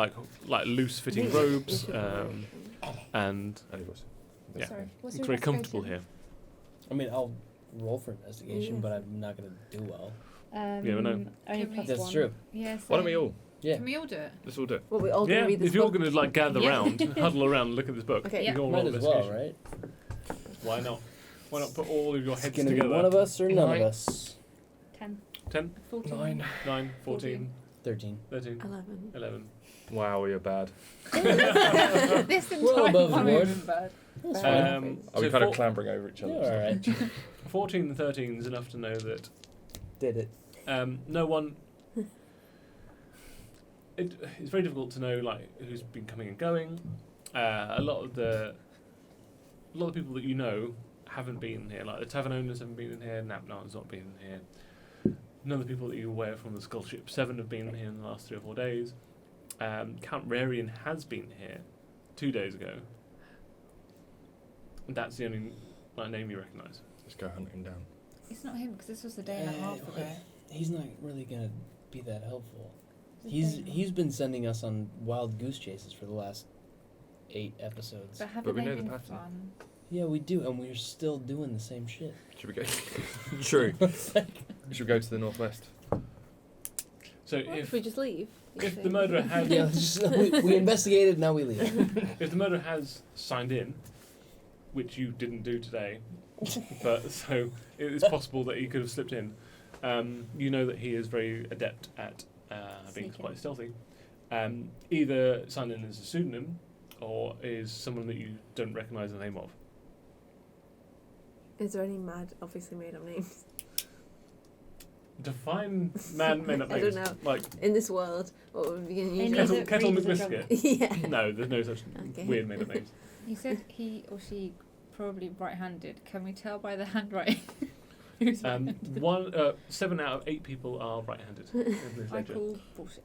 like loose fitting We robes, should and Only was. yeah, Sorry. What's it's your very comfortable here. investigation? I mean, I'll roll for investigation, Yeah. but I'm not going to do well. Yeah, but no. Only Can we- plus That's one. true. Yes. Why don't we all? Yeah. Can we all do it? Let's all do it. Well, we all Yeah, gonna read this if you're book. going to like gather Yeah. round, huddle around, and look at this book, Okay. you Yeah. can all Might roll as well, investigation. right? Why not? Why not put all of your It's heads going to be together? one of us or none Nine. of us. 10. 10, 14. 9, 14, 13. 13, 11. 11. Wow, you're bad. This Well entire above time board. is bad. That's Bad. fine. Are we So kind of four- clambering over each Yeah, other? all right. 14 and 13 is enough to know that Did it. no one. It's very difficult to know like who's been coming and going. A lot of the people that you know haven't been here. Like the tavern owners haven't been in here. Gnapnar has not been in here. None of the people that you're aware from the Skull Ship 7 have been here in the last 3 or 4 days. Count Rarian has been here 2 days ago. And that's the only name you recognise. Just go hunt him down. It's not him because this was a day and a half ago. He's not really going to be that helpful. He's been sending us on wild goose chases for the last 8 episodes. But But haven't we they know the been pattern. fun? Yeah, we do, and we're still doing the same shit. Should we go? True. Should we go to the northwest? So What if we just leave? if the murderer had Yeah, we investigated, now we leave. if the murderer has signed in, which you didn't do today, but so it is possible that he could have slipped in. You know that he is very adept at being Sneaking. quite stealthy. Either signed in as a pseudonym, or is someone that you don't recognise the name of. Is there any obviously made up names? Define man made up I names. don't know. Like In this world, what would we Any use? that Kettle reads the McBiscuit. Yeah. No, there's no such Okay. weird made up names. You said he or she probably right-handed. Can we tell by the handwriting? Who's right-handed? 7 out of 8 people are right-handed in this I ledger. call bullshit.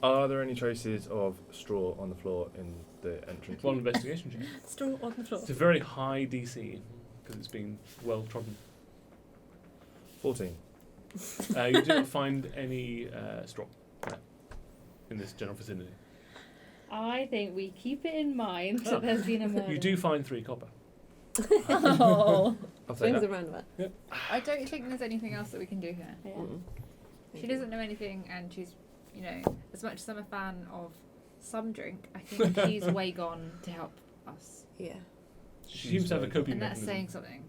Are there any traces of straw on the floor in the entrance? One investigation check. Straw on the floor. It's a very high DC because it's been well trodden. 14. You do not find any straw in this general vicinity. I think we keep it in mind Oh. that there's been a murder. You do find 3 copper. Oh. I'll take Swings that. around about. I don't think there's anything else that we can do here. Yeah. She doesn't know anything, and she's, as much as I'm a fan of some drink, I think she's way gone to help us. Yeah. She seems to have a coping And that's mechanism. saying something.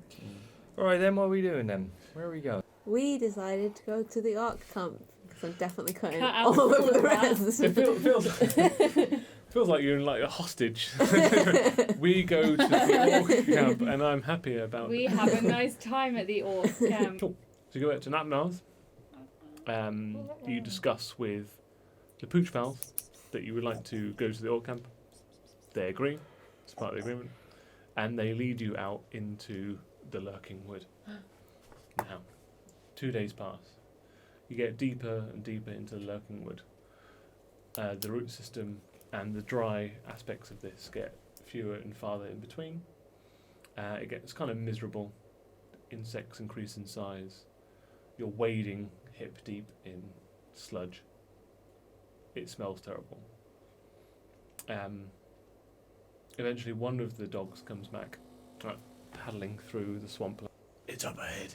Alright then, what are we doing then? Where are we going? We decided to go to the Arc camp because I'm definitely cutting Cut out all over all the of that. rest. It feels Feels like you're in like a hostage. We go to the orc camp, and I'm happy about. We have a nice time at the orc camp. Cool. So you go back to Gnapnar's. You discuss with the pooch pals that you would like to go to the orc camp. They agree. It's part of the agreement, and they lead you out into the lurking wood. Now, 2 days pass. You get deeper and deeper into the lurking wood. The root system and the dry aspects of this get fewer and farther in between. It gets kind of miserable. Insects increase in size. You're wading hip deep in sludge. It smells terrible. Eventually one of the dogs comes back, paddling through the swamp. It's up ahead.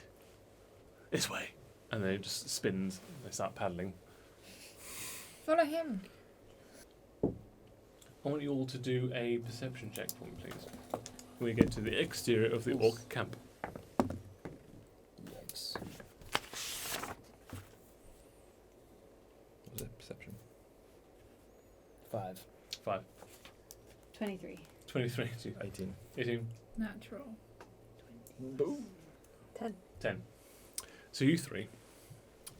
This way. And then it just spins. They start paddling. Follow him. I want you all to do a perception check for me, please. When we get to the exterior of the orc camp. Yikes. What was it? Perception. 5. 5. 23. 23. 18. 18. Natural. Boom. 10. So you three,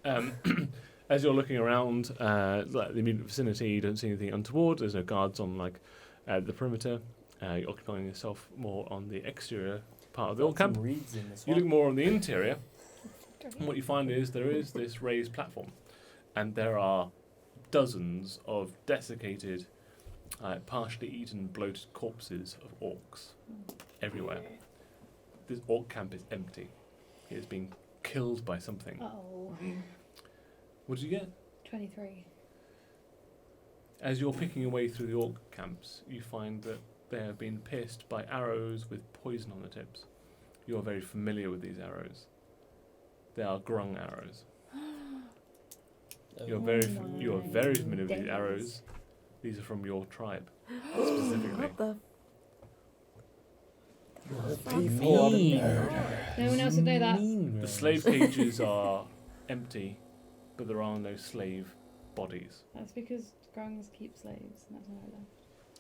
as you're looking around like the immediate vicinity, you don't see anything untoward. There's no guards on like the perimeter. You're occupying yourself more on the exterior part of the orc camp. Reeds in this You look one. more on the interior, and what you find is there is this raised platform, and there are dozens of desiccated, partially eaten, bloated corpses of orcs everywhere. This orc camp is empty. It has been killed by something. Oh. What did you get? 23. As you're picking your way through the orc camps, you find that they have been pierced by arrows with poison on the tips. You are very familiar with these arrows. They are Grung arrows. You are very familiar with these days. arrows. These are from your tribe specifically. What the? Mean. No one else would know that. The slave cages are empty, but there are no slave bodies. That's because Grungs keep slaves, and that's why I left.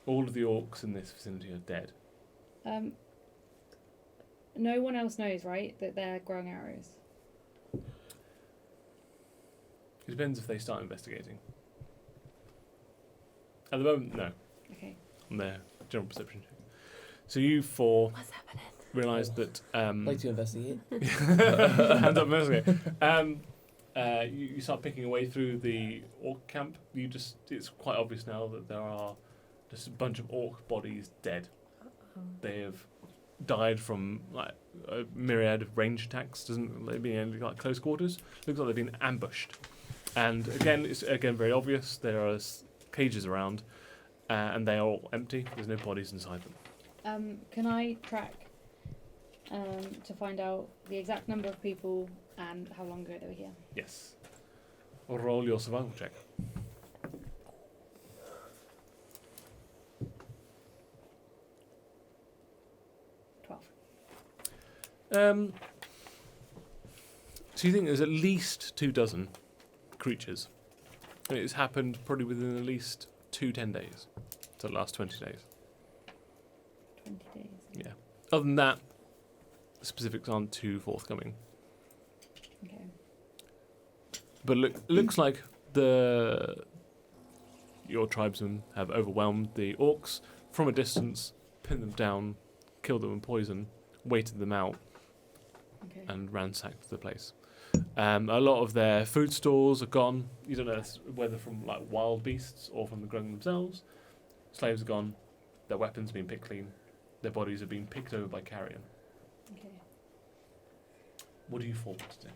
All of the orcs in this vicinity are dead. No one else knows, right, that they're Grung arrows. It depends if they start investigating. At the moment, no. Okay. On their general perception check. So you four What's happening? realise that I'd like to investigate. hands up, investigate. You start picking your way through the orc camp. It's quite obvious now that there are just a bunch of orc bodies dead. They have died from like a myriad of range attacks. Doesn't they be in like close quarters? Looks like they've been ambushed. And again, it's very obvious. There are cages around, and they are all empty. There's no bodies inside them. Can I track to find out the exact number of people and how long ago they were here? Yes. Roll your survival check. So you think there's at least 24 creatures. And it's happened probably within at least 10 days. So the last 20 days. 20 days. Yeah. Other than that, the specifics aren't too forthcoming. Okay. But it looks like your tribesmen have overwhelmed the orcs from a distance, pinned them down, killed them with poison, waited them out, Okay. and ransacked the place. A lot of their food stores are gone. You don't know whether from like wild beasts or from the Grung themselves. Slaves are gone. Their weapons have been picked clean. Their bodies have been picked over by carrion. Okay. What do you four want to do?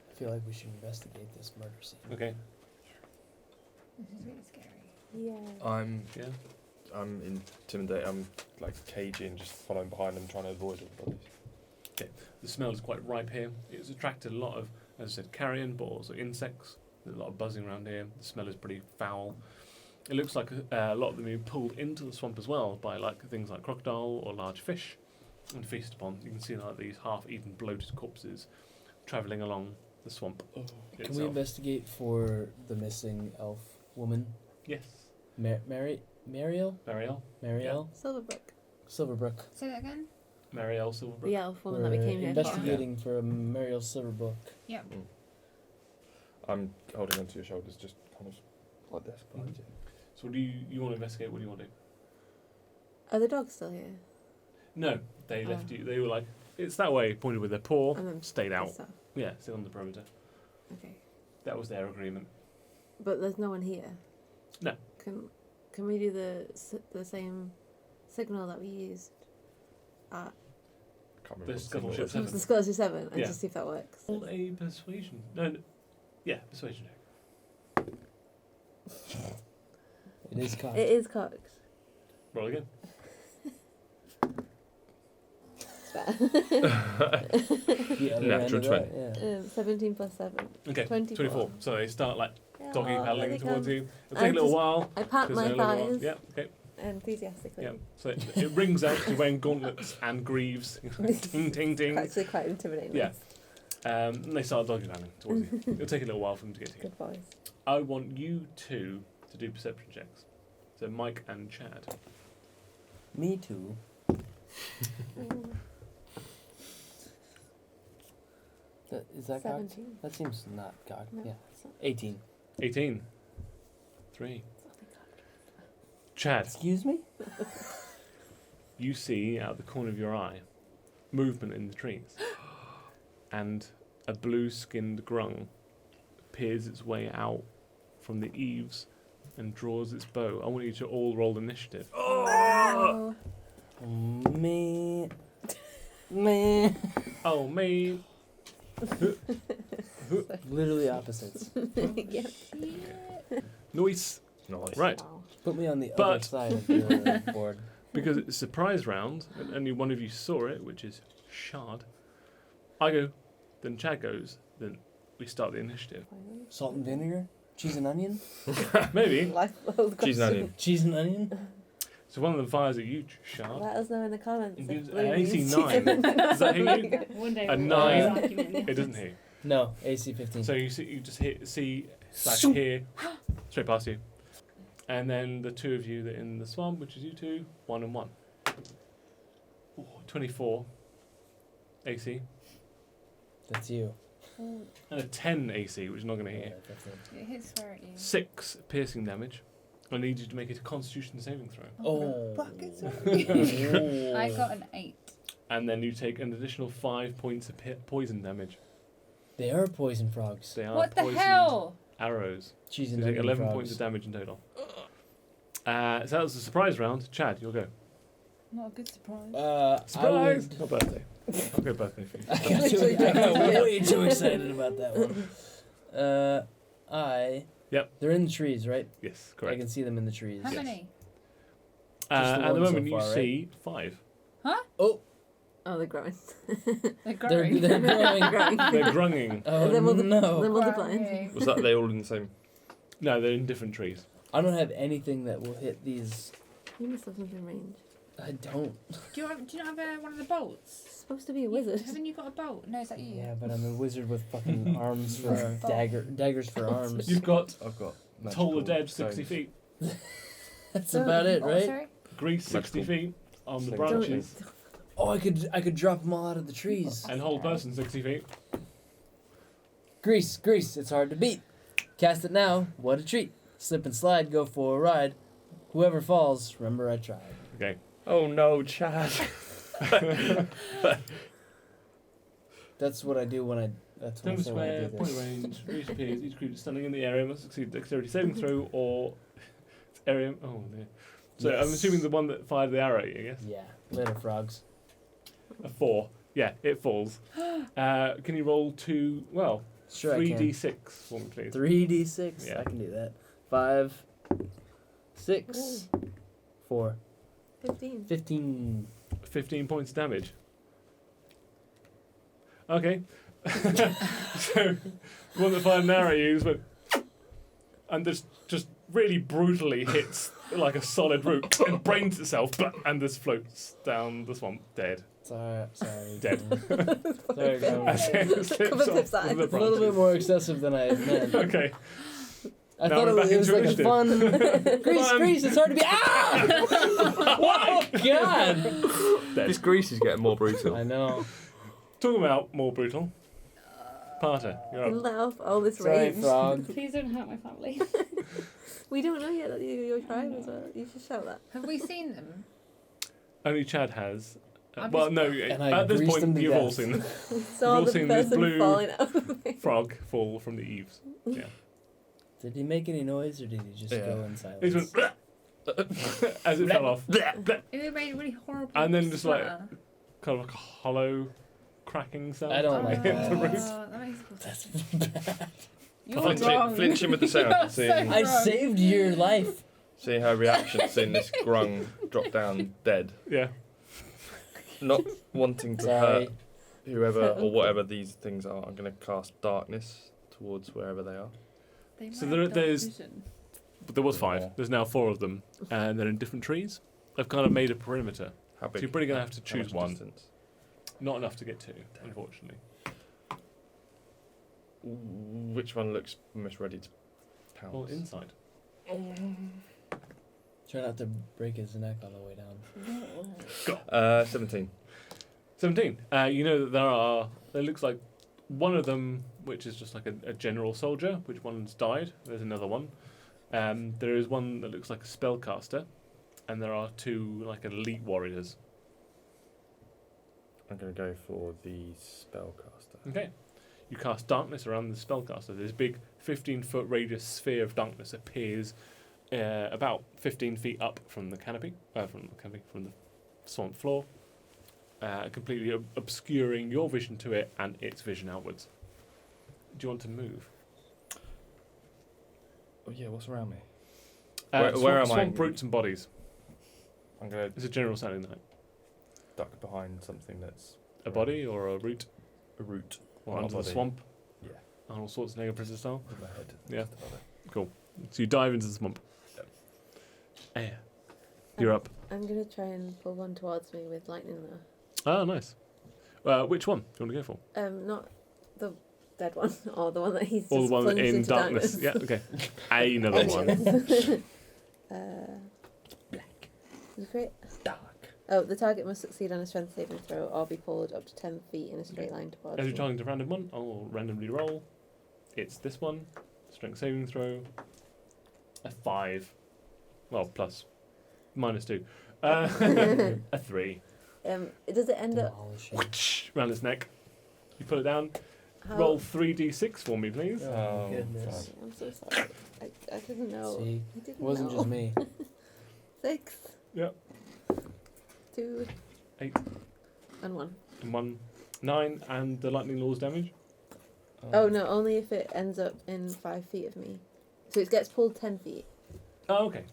I feel like we should investigate this murder scene. Okay. This is really scary. Yeah. Yeah. I'm intimidated. I'm like caging, just following behind them, trying to avoid all the bodies. The smell is quite ripe here. It's attracted a lot of, as I said, carrion, but also insects. There's a lot of buzzing around here. The smell is pretty foul. It looks like a lot of them are pulled into the swamp as well by like things like crocodile or large fish and feasted upon. You can see like these half-eaten, bloated corpses travelling along the swamp Can we itself. investigate for the missing elf woman? Yes. Mariel? Marielle? Mariel? Silverbrook. Silverbrook. Say that again. Marielle Silverbrook. The elf woman We're that we came here for. investigating for Mariel Silverbrook. Yep. I'm holding onto your shoulders, just kind of like this. behind you. So what do you want to investigate? What do you want to do? Are the dogs still here? No, they left Oh. you. They were like, it's that way, pointed with their paw, And then stayed out. Stuff. Yeah, still on the perimeter. Okay. That was their agreement. But there's no one here. No. Can we do the same signal that we used at Can't The remember. scuttle what ship the the seven. Scholarship 7 and Yeah. just see if that works? Roll a persuasion. No. Yeah, persuasion check. It is cocked. It is cocked. Roll again. The other Natural end of that, yeah. 17 plus 7. Okay, 24. 24. So they start like doggy Oh, paddling there they towards come. you. It'll take a little while. I pat 'cause my they're a little while. thighs Yeah, okay. enthusiastically. Yeah. So it rings out to wearing gauntlets and greaves. Ting, ting, ting. Actually quite intimidating. Yeah. And they start doggy paddling towards you. It'll take a little while for them to get to you. Good voice. I want you two to do perception checks. So Mike and Chad. Me too. Is that cocked? 17. That seems not cocked. No, Yeah. it's not. 18. 18. 3. It's nothing cocked. Chad, Excuse me? you see out of the corner of your eye movement in the trees. And a blue-skinned grung peers its way out from the eaves and draws its bow. I want you to all roll initiative. Oh. Man. Man. Oh, me. Literally opposites. Yeah. Noise. Nice. Right. Wow. Put me on the other But- side of the board. Because it's a surprise round, and only one of you saw it, which is Shard. I go, then Chad goes, then we start the initiative. Salt and vinegar? Cheese and onion? Maybe. Life-old Cheese and question. onion. Cheese and onion? So one of them fires at you, Shard. Let us know in the comments. It if gives Blue an means 89. cheese. Does that hit you? One day A we'll 9. document It doesn't hit you. No, AC 15. So you see, you just hear straight past you, and then the two of you that are in the swamp, which is you two, 1 and 1. Ooh, 24 AC That's you. and a 10 AC, which is not going to hit you. Yeah, that's it. It hits where it is. 6 piercing damage. I need you to make it a Constitution saving throw, Oh. I got an 8. and then you take an additional 5 points of poison damage. They are poison frogs. They are What the poisoned hell? arrows. Cheese So and you take onion 11 frogs. points of damage in total. So that was a surprise round. Chad, you'll go. Not a good surprise. I Surprise! would- Not birthday. I'll go birthday for you. I got way too excited about that one. Yep. They're in the trees, right? Yes, I correct. can see them in the trees. How yes. many? Just the At the one so moment, you far, right? see 5. Oh, Oh, they're growing. They're they're growing. growing. They're grunging. Oh They're no! They're multiplying. Growing. Was that they all in the same? No, they're in different trees. I don't have anything that will hit these. You must have something range. I don't. Do you not have one of the bolts? It's supposed to be a wizard. Haven't you got a bolt? No, is that you? Yeah, but I'm a wizard with fucking arms for daggers for arms. You've got I've got. Toll the magical Dead 60 stones. feet, That's about it, Oh, right? sorry? Grease 60 Magical. feet on the Sling branches, Oh, I could drop them all out of the trees. and Hold Person 60 feet. Grease, it's hard to beat. Cast it now, what a treat. Slip and slide, go for a ride. Whoever falls, remember I tried. Okay. Oh no, Chad. That's what I do when I. That's what I Time say when I square, do point this. range, reach appears. Each creature standing in the area must succeed dexterity saving throw or area. Oh no. So I'm Yes. assuming the one that fired the arrow at you, yes? Yeah, later frogs. A 4. Yeah, it falls. Can you roll 2? Well, Sure, I can. 3d6 for me, please. 3d6. Yeah. I can do that. 5, 6, 4, 15. 15. 15 points of damage. Okay. So, the one that fired an arrow at you went, and just really brutally hits like a solid root and brains itself, and this floats down the swamp dead. Sorry. Dead. Sorry, As it slips Come on, flip off side. of the a little bit branches. more excessive than I had meant. Okay. I Now thought we're back it was into like a fun. Grease, Fun. grease. It's hard to be. Ah! Oh God! Dead. This grease is getting more brutal. I know. Talking about more brutal. Parter, you're up. Let off all this Sorry, rage. frog. Please don't hurt my family. We don't know yet that you're your tribe as well. You should shout that. Have we seen them? Only Chad has. I'm Well, just- no, And I at this greased them point to you've all death. seen the We saw all the seen the person blue falling out of the frog fall from the eaves. Did he make any noise or did he just Yeah. go in He silence? just went as it fell off. It made a really horrible. And then just like- splatter. Kind of like a hollow cracking sound. I don't like Hit that. the roof. Oh, that makes me That's bad. You're Flinching, wrong. flinching with the sound. You're seeing, so I wrong. saved your life. seeing her reaction, seeing this grung drop down dead. Yeah. Not wanting to Sorry. hurt whoever or whatever these things are. I'm going to cast darkness towards wherever they are. They So might there- have dark there's- vision. But there was 5. Yeah. There's now 4 of them, and they're in different trees. I've kind of made a perimeter. How big? you're probably gonna have to how choose much one. distance? Not enough to get to, unfortunately. Which one looks most ready to pounce? Well, inside. Try not to break his neck on the way down. 17. 17. You know that there looks like one of them, which is just like a general soldier, which one's died. There's another one. There is one that looks like a spellcaster, and there are 2 like elite warriors. I'm going to go for the spellcaster. Okay. You cast darkness around the spellcaster. This big 15-foot radius sphere of darkness appears about 15 feet up from the canopy, from the swamp floor, completely obscuring your vision to it and its vision outwards. Do you want to move? Oh yeah, what's around me? Where am I? Swamp roots and bodies. I'm going to It's a general sounding night. duck behind something that's A body or a root a root or Not a under the body. swamp. Yeah. Arnold Schwarzenegger prison style. with my head. Yeah. just above it. So you dive into the swamp. Yep. You're up. I'm gonna try and pull one towards me with lightning though. Oh, nice. Which one do you want to go for? Not the dead one, or the one that he's Or just the one plunged in into darkness. Yeah, okay. Another one. Black. Is it great? Dark. Oh, the target must succeed on a strength saving throw or be pulled up to 10 feet in a straight line towards As you're me. targeting a random one, I'll randomly roll. It's this one. Strength saving throw. A 5. Well, plus. -2. A 3. Does it end up... Demolish him. Round its neck. You put it down. How... Roll 3d6 for me, please. Oh, Oh, goodness. I'm so sorry. I didn't know. See, I didn't it wasn't know. just me. 6. Yep. 2. 8. And 1. And 1. 9. And the lightning law's damage. Oh no, only if it ends up in 5 feet of me. So it gets pulled 10 feet. Oh, okay.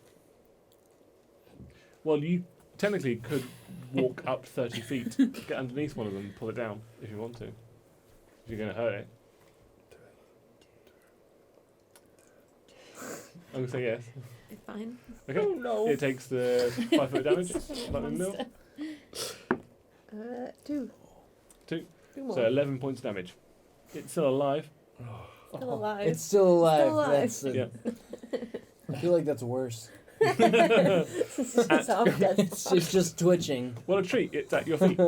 Well, you technically could walk up 30 feet, get underneath one of them, pull it down if you want to. If you're going to hurt it. I'm going to say yes. Fine. Okay. no. It takes the 5 foot damage. Lightning mill. 2. 2. 2 more. So 11 points of damage. It's still alive. Still alive. It's still alive. Still alive. That's Yeah. I feel like that's worse. It's off dead It's just twitching. What a treat. It's at your feet.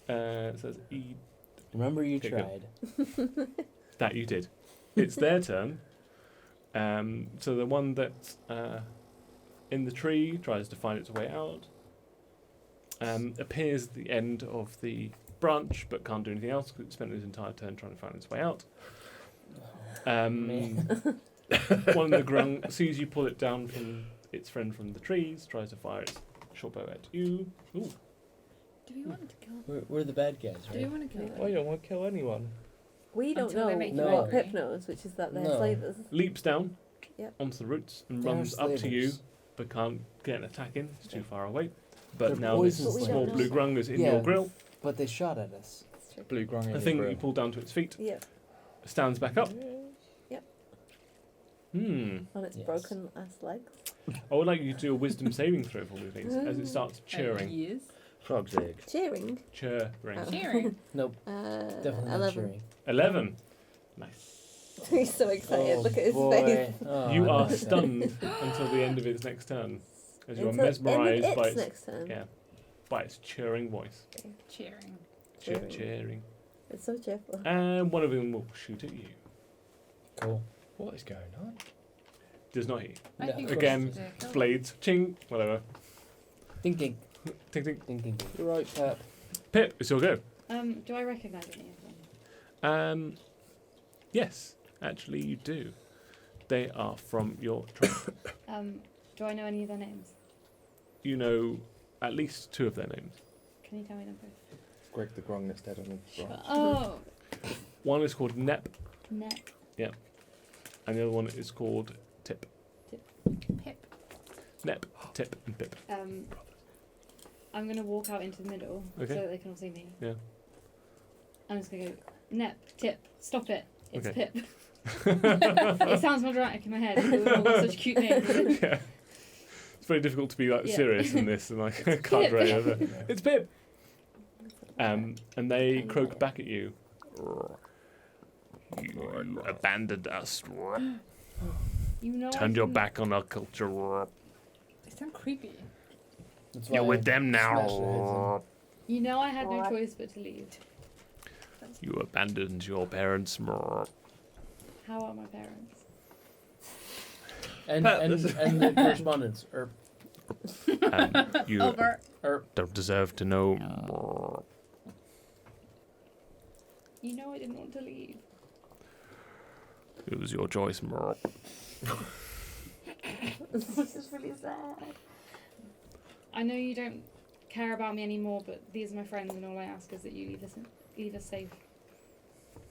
It says E. Remember you Okay, tried. That you did. It's their turn. So the one that's in the tree tries to find its way out. Appears at the end of the branch, but can't do anything else because it spent its entire turn trying to find its way out. Man. One of the grung sees you pull it down from its friend from the trees, tries to fire its short bow at you. Ooh. Do we want to kill? We're the bad guys, Do we right? want to kill I them? don't want to kill anyone. We don't Until they know make you what angry. Pip knows, which is that they're No. slavers. Leaps down Yep. onto the roots and They're runs up to you, slavers. but can't get an attack in. It's too far away. But They're now this poison But we small don't blue know. grung is in Yeah. your grill. But they shot at us. That's true. Blue grung in The your thing that grill. you pull down to its feet Yep. stands back up. Yep. Hmm. On its Yes. broken ass legs. I would like you to do a wisdom saving throw for me, please, as it starts churring. Yes. Frog's egg. Churring. Oh. Cheering. Nope, definitely not 11. cheering. 11. Nice. He's so excited. Look at his face. Oh, You are okay. stunned until the end of its next turn, as you are Until mesmerised end of by its its next turn. yeah, by its chirring voice. Cheering. Cheering. Cheering. It's so cheerful. And one of them will shoot at you. Cool. What is going on? Does not hit. I No, think of we Again, should do a blades, ching, whatever. Ding ding. Ting ting. Ding ding ding. You're right, Pep. Pip, it's your go. Do I recognise any of them? Yes, actually you do. They are from your tribe. Do I know any of their names? You know at least 2 of their names. Can you tell me them both? Greg the Grung that's dead on the branch. Oh, One is called Nep, neck. and the other one is called Tip. Pip. Nep, Tip, and Pip. I'm gonna walk out into the middle Okay. so that they can all see me. Yeah. I'm just gonna go, Nep, Tip, stop it. It's Okay. Pip. It sounds more dramatic in my head. Because they've all got such cute names. Yeah. It's very difficult to be like Yeah. serious in this and like It's can't Pip. really over. It's Pip. And they croak back at you. You abandoned us. You know. Turned your back on our culture. They sound creepy. That's You're why with them I smashed their now. You know I had no choice but to leave. You abandoned your parents. How are my parents? heads in. Pat, And this is- and the correspondence. And you Over. don't deserve to know. You know I didn't want to leave. It was your choice. This is really sad. I know you don't care about me anymore, but these are my friends, and all I ask is that you leave us safe.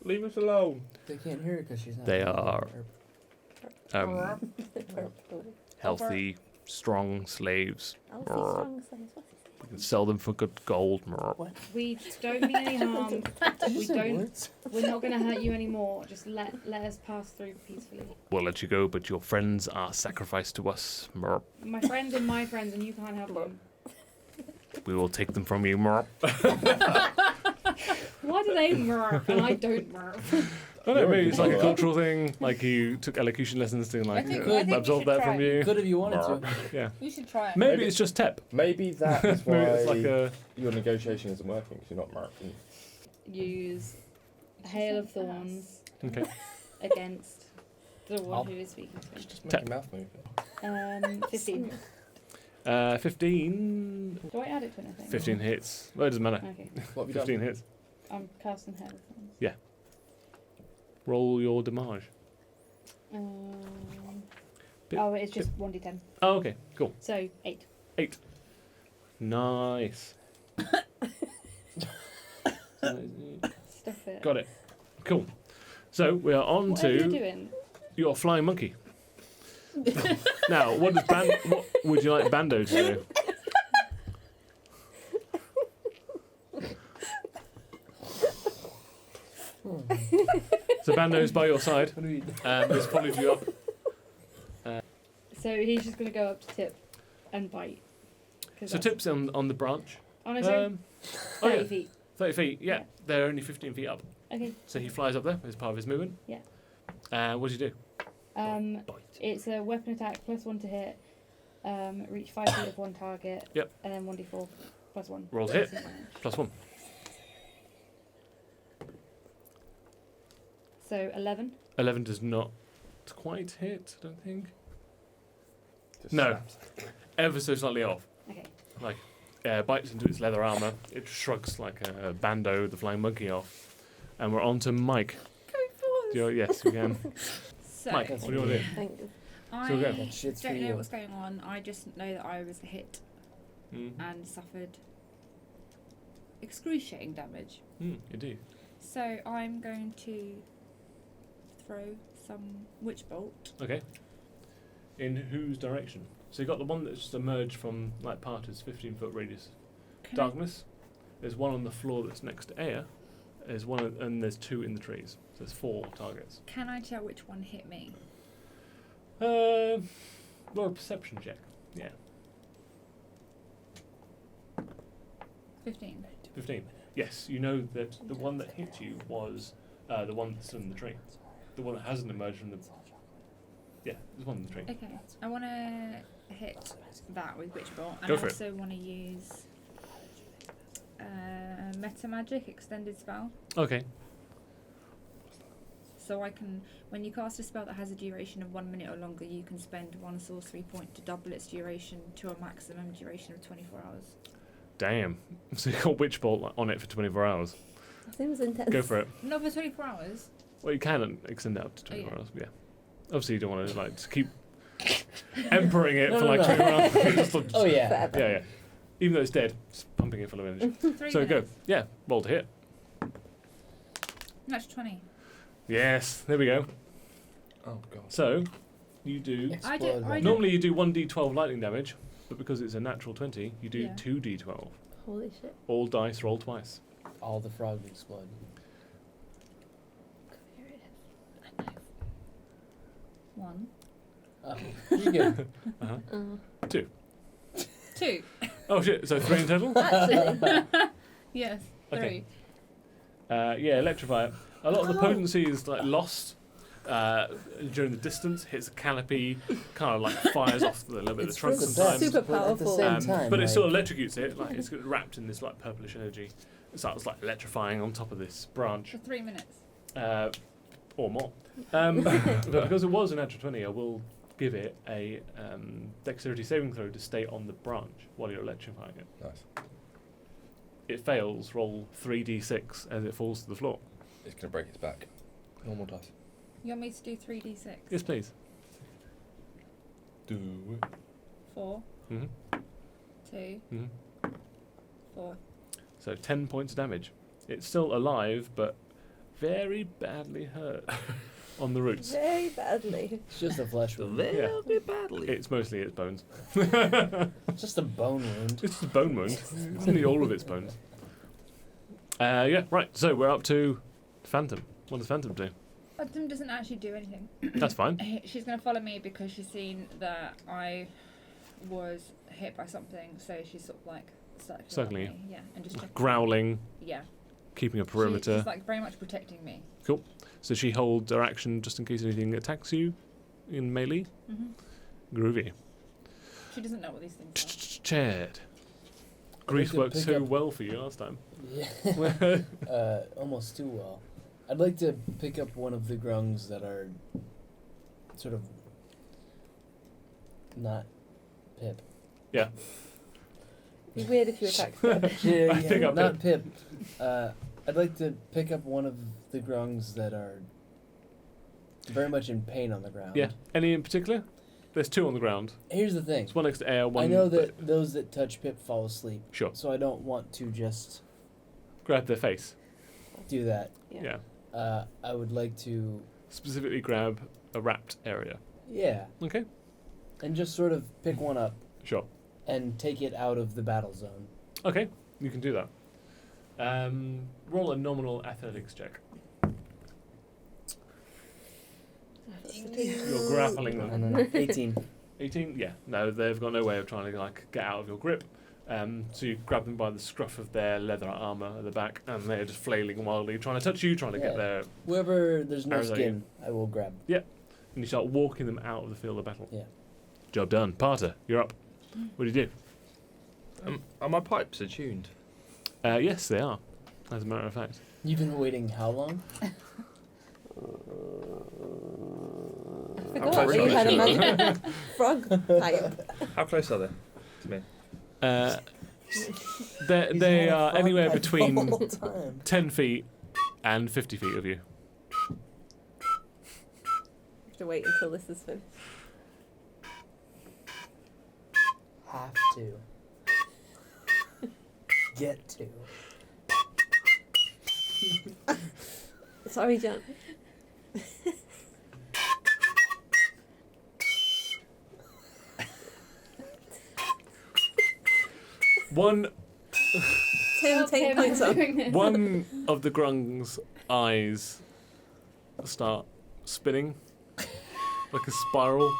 Leave us alone. They can't hear it because she's not. They are Purple. healthy, strong slaves. Elsie strong says, what's his You can sell them for good gold. We don't mean any harm. We don't. We're not going to hurt you anymore. Just let us pass through peacefully. We'll let you go, but your friends are sacrificed to us. My friends are my friends, and you can't help them. We will take them from you. Why do they murp and I don't murp? I don't know, maybe it's like a You're- cultural thing. Like you took elocution lessons to like I think we absorb should that try from it. you. Good if you wanted to. Yeah. You should try it. Maybe it's just Tep. Maybe that is Maybe why it's like a your negotiation isn't working because you're not marking. Use Hail of Thorns okay. against the I'll- one who is speaking to me. Just make a mouth move. 15. 15. Do I add it to anything? 15 hits. Well, it doesn't matter. Okay. What have you 15 hits. I'm casting Hail of Thorns. Roll your damage. Pip, Oh, it's just 1d10. Oh, okay. Cool. So 8. 8. Nice. Stuff it. Got it. Cool. So we are on What are you to doing? your flying monkey. Now, what would you like Bando to do? So Bando's by your side. He's followed you up. So he's just going to go up to Tip and bite. 'Cause So that's- Tip's on the branch. Oh, no, sorry. 30 yeah, feet. 30 feet. Yeah, Yeah. they're only 15 feet up. Okay. So he flies up there as part of his movement. Yeah. What do you do? It's a weapon attack +1 to hit. Reach 5 feet of one target. Yep. And then 1d4 +1. Roll to hit. +1. So 11. 11 does not quite hit, I don't think. Just No. snaps. Ever so slightly off. Okay. Bites into its leather armour. It shrugs like a Bando, the flying monkey, off. And we're on to Mike. Yes, we can. So, Mike, what do you want to do? Thank you. I So go. That shit's for don't know you. what's going on. I just know that I was hit and suffered excruciating damage. Indeed. So I'm going to throw some witch bolt. Okay. In whose direction? So you got the one that's just emerged from like Parter's 15-foot radius Can darkness. There's one on the floor that's next to Aya. There's one, and there's 2 in the trees. So there's 4 targets. Can I tell which one hit me? Roll a perception check. Yeah, 15. 15. Yes, you know that the one that hit you was the one that's in the tree. The one that hasn't emerged from the. Yeah, there's one in the tree. Okay, I want to hit that with Witch Bolt, and Go I for it. also want to use Meta Magic extended spell. Okay. So I can, when you cast a spell that has a duration of 1 minute or longer, you can spend 1 sorcery point to double its duration to a maximum duration of 24 hours. Damn. So you got Witch Bolt on it for 24 hours. Seems intense. Go for it. Not for 24 hours. Well, you can extend it up to 24 yeah. hours. Yeah. Obviously, you don't want to like just keep empering it No, for no, like no. 24 hours. Just- Oh yeah. Forever. Yeah, yeah. Even though it's dead, just pumping it full of energy. 3 So go. minutes. Yeah. Roll to hit. That's 20. Yes. There we go. Oh god. So you do. I do- Explode I one. do- Normally you do 1d12 lightning damage, but because it's a natural 20, you do Yeah. 2d12. Holy shit. All dice roll twice. All the frogs explode. One. Oh, you good. Uh-huh. Oh. 2. 2. Oh shit! So 3 in total. Actually. Yes. 3. Okay. Yeah, electrify it. A lot of the potency is like lost during the distance. Hits the canopy, kind of like fires off the little bit of the It's trunk for the sometimes. best, Super but at the powerful. same time, But it still like, electrocutes it. Like it's wrapped in this like purplish energy. It starts like electrifying on top of this branch, For 3 minutes. or more. But because it was a natural 20, I will give it a dexterity saving throw to stay on the branch while you're electrifying it. Nice. It fails. Roll 3d6 as it falls to the floor. It's gonna break its back. Normal dice. You want me to do 3d6? Yes, please. Do it. 4. Mhm. 2. Mhm. 4. So 10 points of damage. It's still alive, but very badly hurt on the roots. Very badly. it's just a flesh wound. Yeah. badly. It's mostly its bones. It's just a bone wound. It's just a bone wound. It's nearly all of its bones. Yeah, right. So we're up to Phantom. What does Phantom do? Phantom doesn't actually do anything. That's fine. She's going to follow me because she's seen that I was hit by something, so she's sort of like circling Circling you. me. Yeah, and just checking. Growling, Yeah. keeping a She's perimeter. like very much protecting me. So she holds her action just in case anything attacks you in melee. Mm-hmm. Groovy. She doesn't know what these things Chaired. I'd Grease like to worked pick so up- well for you last time. Yeah. Almost too well. I'd like to pick up one of the grungs that are sort of not Pip. Yeah. It'd be weird if you attacked them. Yeah, I pick up not Pip. I'd like to pick up one of the grungs that are very much in pain on the ground. Yeah. Any in particular? There's 2 on the ground. Here's the thing. There's one next to air, one. I know that those that touch Pip fall asleep, Sure. so I don't want to just Grab their face. do that. Yeah. I would like to, Specifically grab a wrapped area. yeah, Okay. and just sort of pick one up Sure. and take it out of the battle zone. Okay. You can do that. Roll a nominal athletics check. You're grappling them. No. 18. 18? Yeah. No, they've got no way of trying to like get out of your grip. So you grab them by the scruff of their leather armour at the back, and they're just flailing wildly, trying to touch you, trying to get Yeah. their. Whoever there's no Arrows at skin, I will grab. And you start walking them out of the field of battle. Yeah. Job done. Parter, you're up. What do you do? Are my pipes attuned? Yes, they are. As a matter of fact. You've been waiting how long? I How forgot close that you are had a they? magic frog pipe. How close are they to me? They He's had a are frog anywhere pipe between the whole time. 10 feet and 50 feet of you. You have to wait until this is finished. Have to. Get to. Sorry, John. One Tim, take points off. One of the Grung's eyes start spinning like a spiral.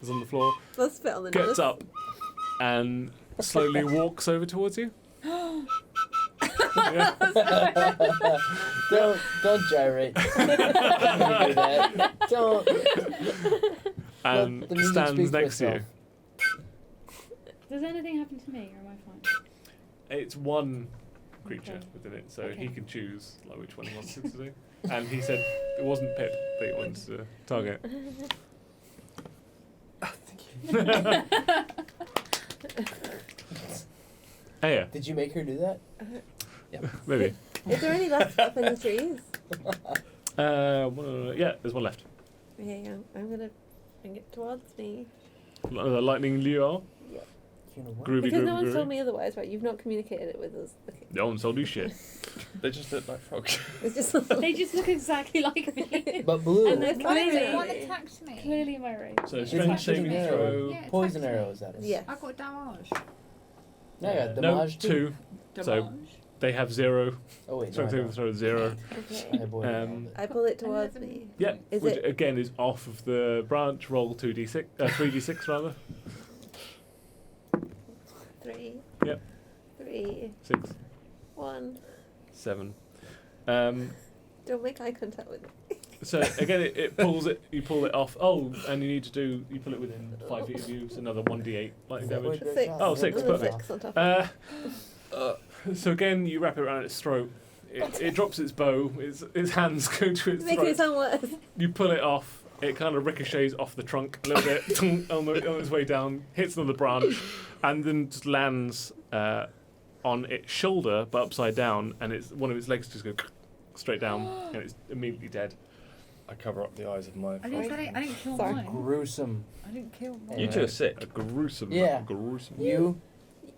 Is on the floor. Let's spit on the Gets nose. up and slowly walks over towards you. Yeah. Don't gyrate. Don't do that. Don't. And Let the music stands speak for next to you. itself. Does anything happen to me, or am I fine? It's one creature Okay. within it, so Okay. he can choose like which one he wants it to do. And he said it wasn't Pip that he wanted to target. Hey, yeah, Did you make her do that? maybe. Is there any left up in the trees? Yeah, there's one left. Okay, I'm gonna bring it towards me. The lightning lure. You know what? Groovy, Because no groovy, one's told groovy. me otherwise, right? You've not communicated it with us. Okay. No one told you shit. They just look like frogs. It's just They just look exactly like me. But blue. And they're Clearly. One attacked me. Clearly my race. So It's strength actually saving an throw. arrow. Yeah, Poison attacked me. arrows at us. yeah. I got damage. No, I got No, damage too. 2. So they have 0. Oh wait, no, Strength I saving don't. throw 0. Okay. I avoided all of it. I pull it towards me. Yeah, Is which it- again is off of the branch. Roll 2d6, 3d6 rather. 3. Yep. 3. 6, 1. 7. Don't make eye contact with me. So again, it pulls it. You pull it off. Oh, and you need to do. You pull it within 5 feet of you. It's another 1d8 lightning Is that damage. where it 6. goes? Oh, 6, Another perfect. 6 on top of So again, you wrap it around its throat. It drops its bow. Its hands go to its Making it throat. sound worse. You pull it off. It kind of ricochets off the trunk a little bit on its way down, hits another branch, and then just lands on its shoulder, but upside down, and one of its legs just goes straight down, and it's immediately dead. I cover up the eyes of my. I didn't kill Sorry. mine. Gruesome. I didn't kill mine. You two are sick. A gruesome, Yeah. gruesome. You.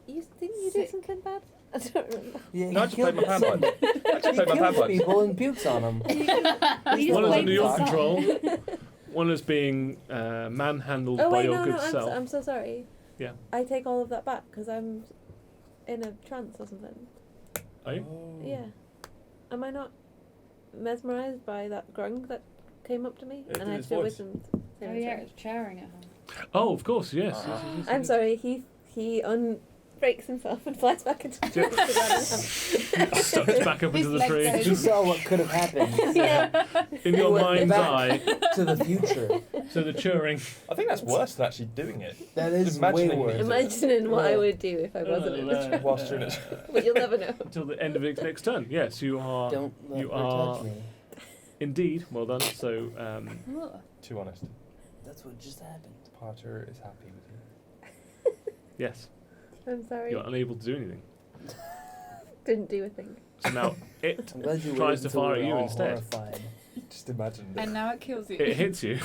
Didn't you do Sick. something bad? I don't remember. Yeah, No, I just played my panpipe. I just He played my kills panpipe. people and pukes on them. You One just is wait under your for control. something. One is being manhandled Oh by wait, your no, good no, self. I'm so sorry. Yeah. I take all of that back because I'm in a trance or something. Are you? Oh. Yeah. Am I not mesmerised by that grung that came up to me? Yeah, and did I his feel voice. wisdom. Oh yeah, it's chowering at her. Oh, of course, yes. I'm sorry. He unbreaks himself and flies back into the ground. Stuck back up into the His tree. legs You saw what could have happened. Yeah. In your Went mind's back eye, to the future. so the churring. I think that's worse than actually doing it. That is Imagining way it. worse. Imagining what I Yeah. would do if I wasn't in the trance. Whilst you're in it. But you'll never know. Until the end of its next turn. Yes, you are Don't let You her are- touch me. indeed. Well done. So, Ugh. Too honest. That's what just happened. Parter is happy with you. yes, I'm sorry. you're unable to do anything. Didn't do a thing. So now it I'm glad you Tries waited to until fire we were you all instead. Horrified. Just imagine it. And now it kills you. it hits you,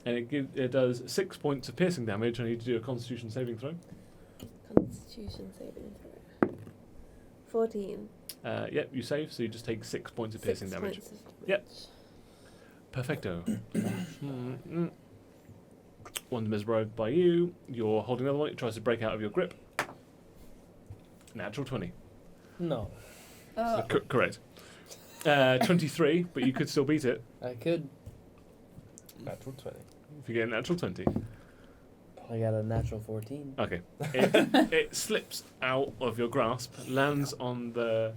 and it does 6 points of piercing damage. I need to do a Constitution saving throw. Constitution saving throw. 14. Yep, you save, so you just take 6 points of piercing 6 damage. points of damage. Yep. Perfecto. One's mesmerized by you. You're holding another one. It tries to break out of your grip. Natural 20. No, Correct. 23, but you could still beat it I could. Natural 20. if you get a natural 20. I got a natural 14. Okay. It slips out of your grasp, lands on the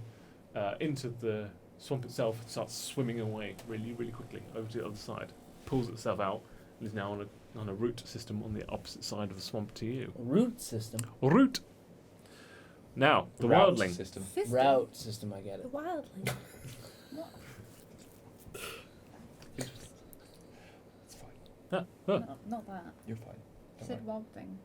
into the swamp itself, and starts swimming away really, really quickly over to the other side. Pulls itself out and is now on a root system on the opposite side of the swamp to you. Root system. Root. Now the Route wildling. system. Route system, I get The it. wildling. It's fine. Ah, Not that. You're fine. I Don't said wild thing.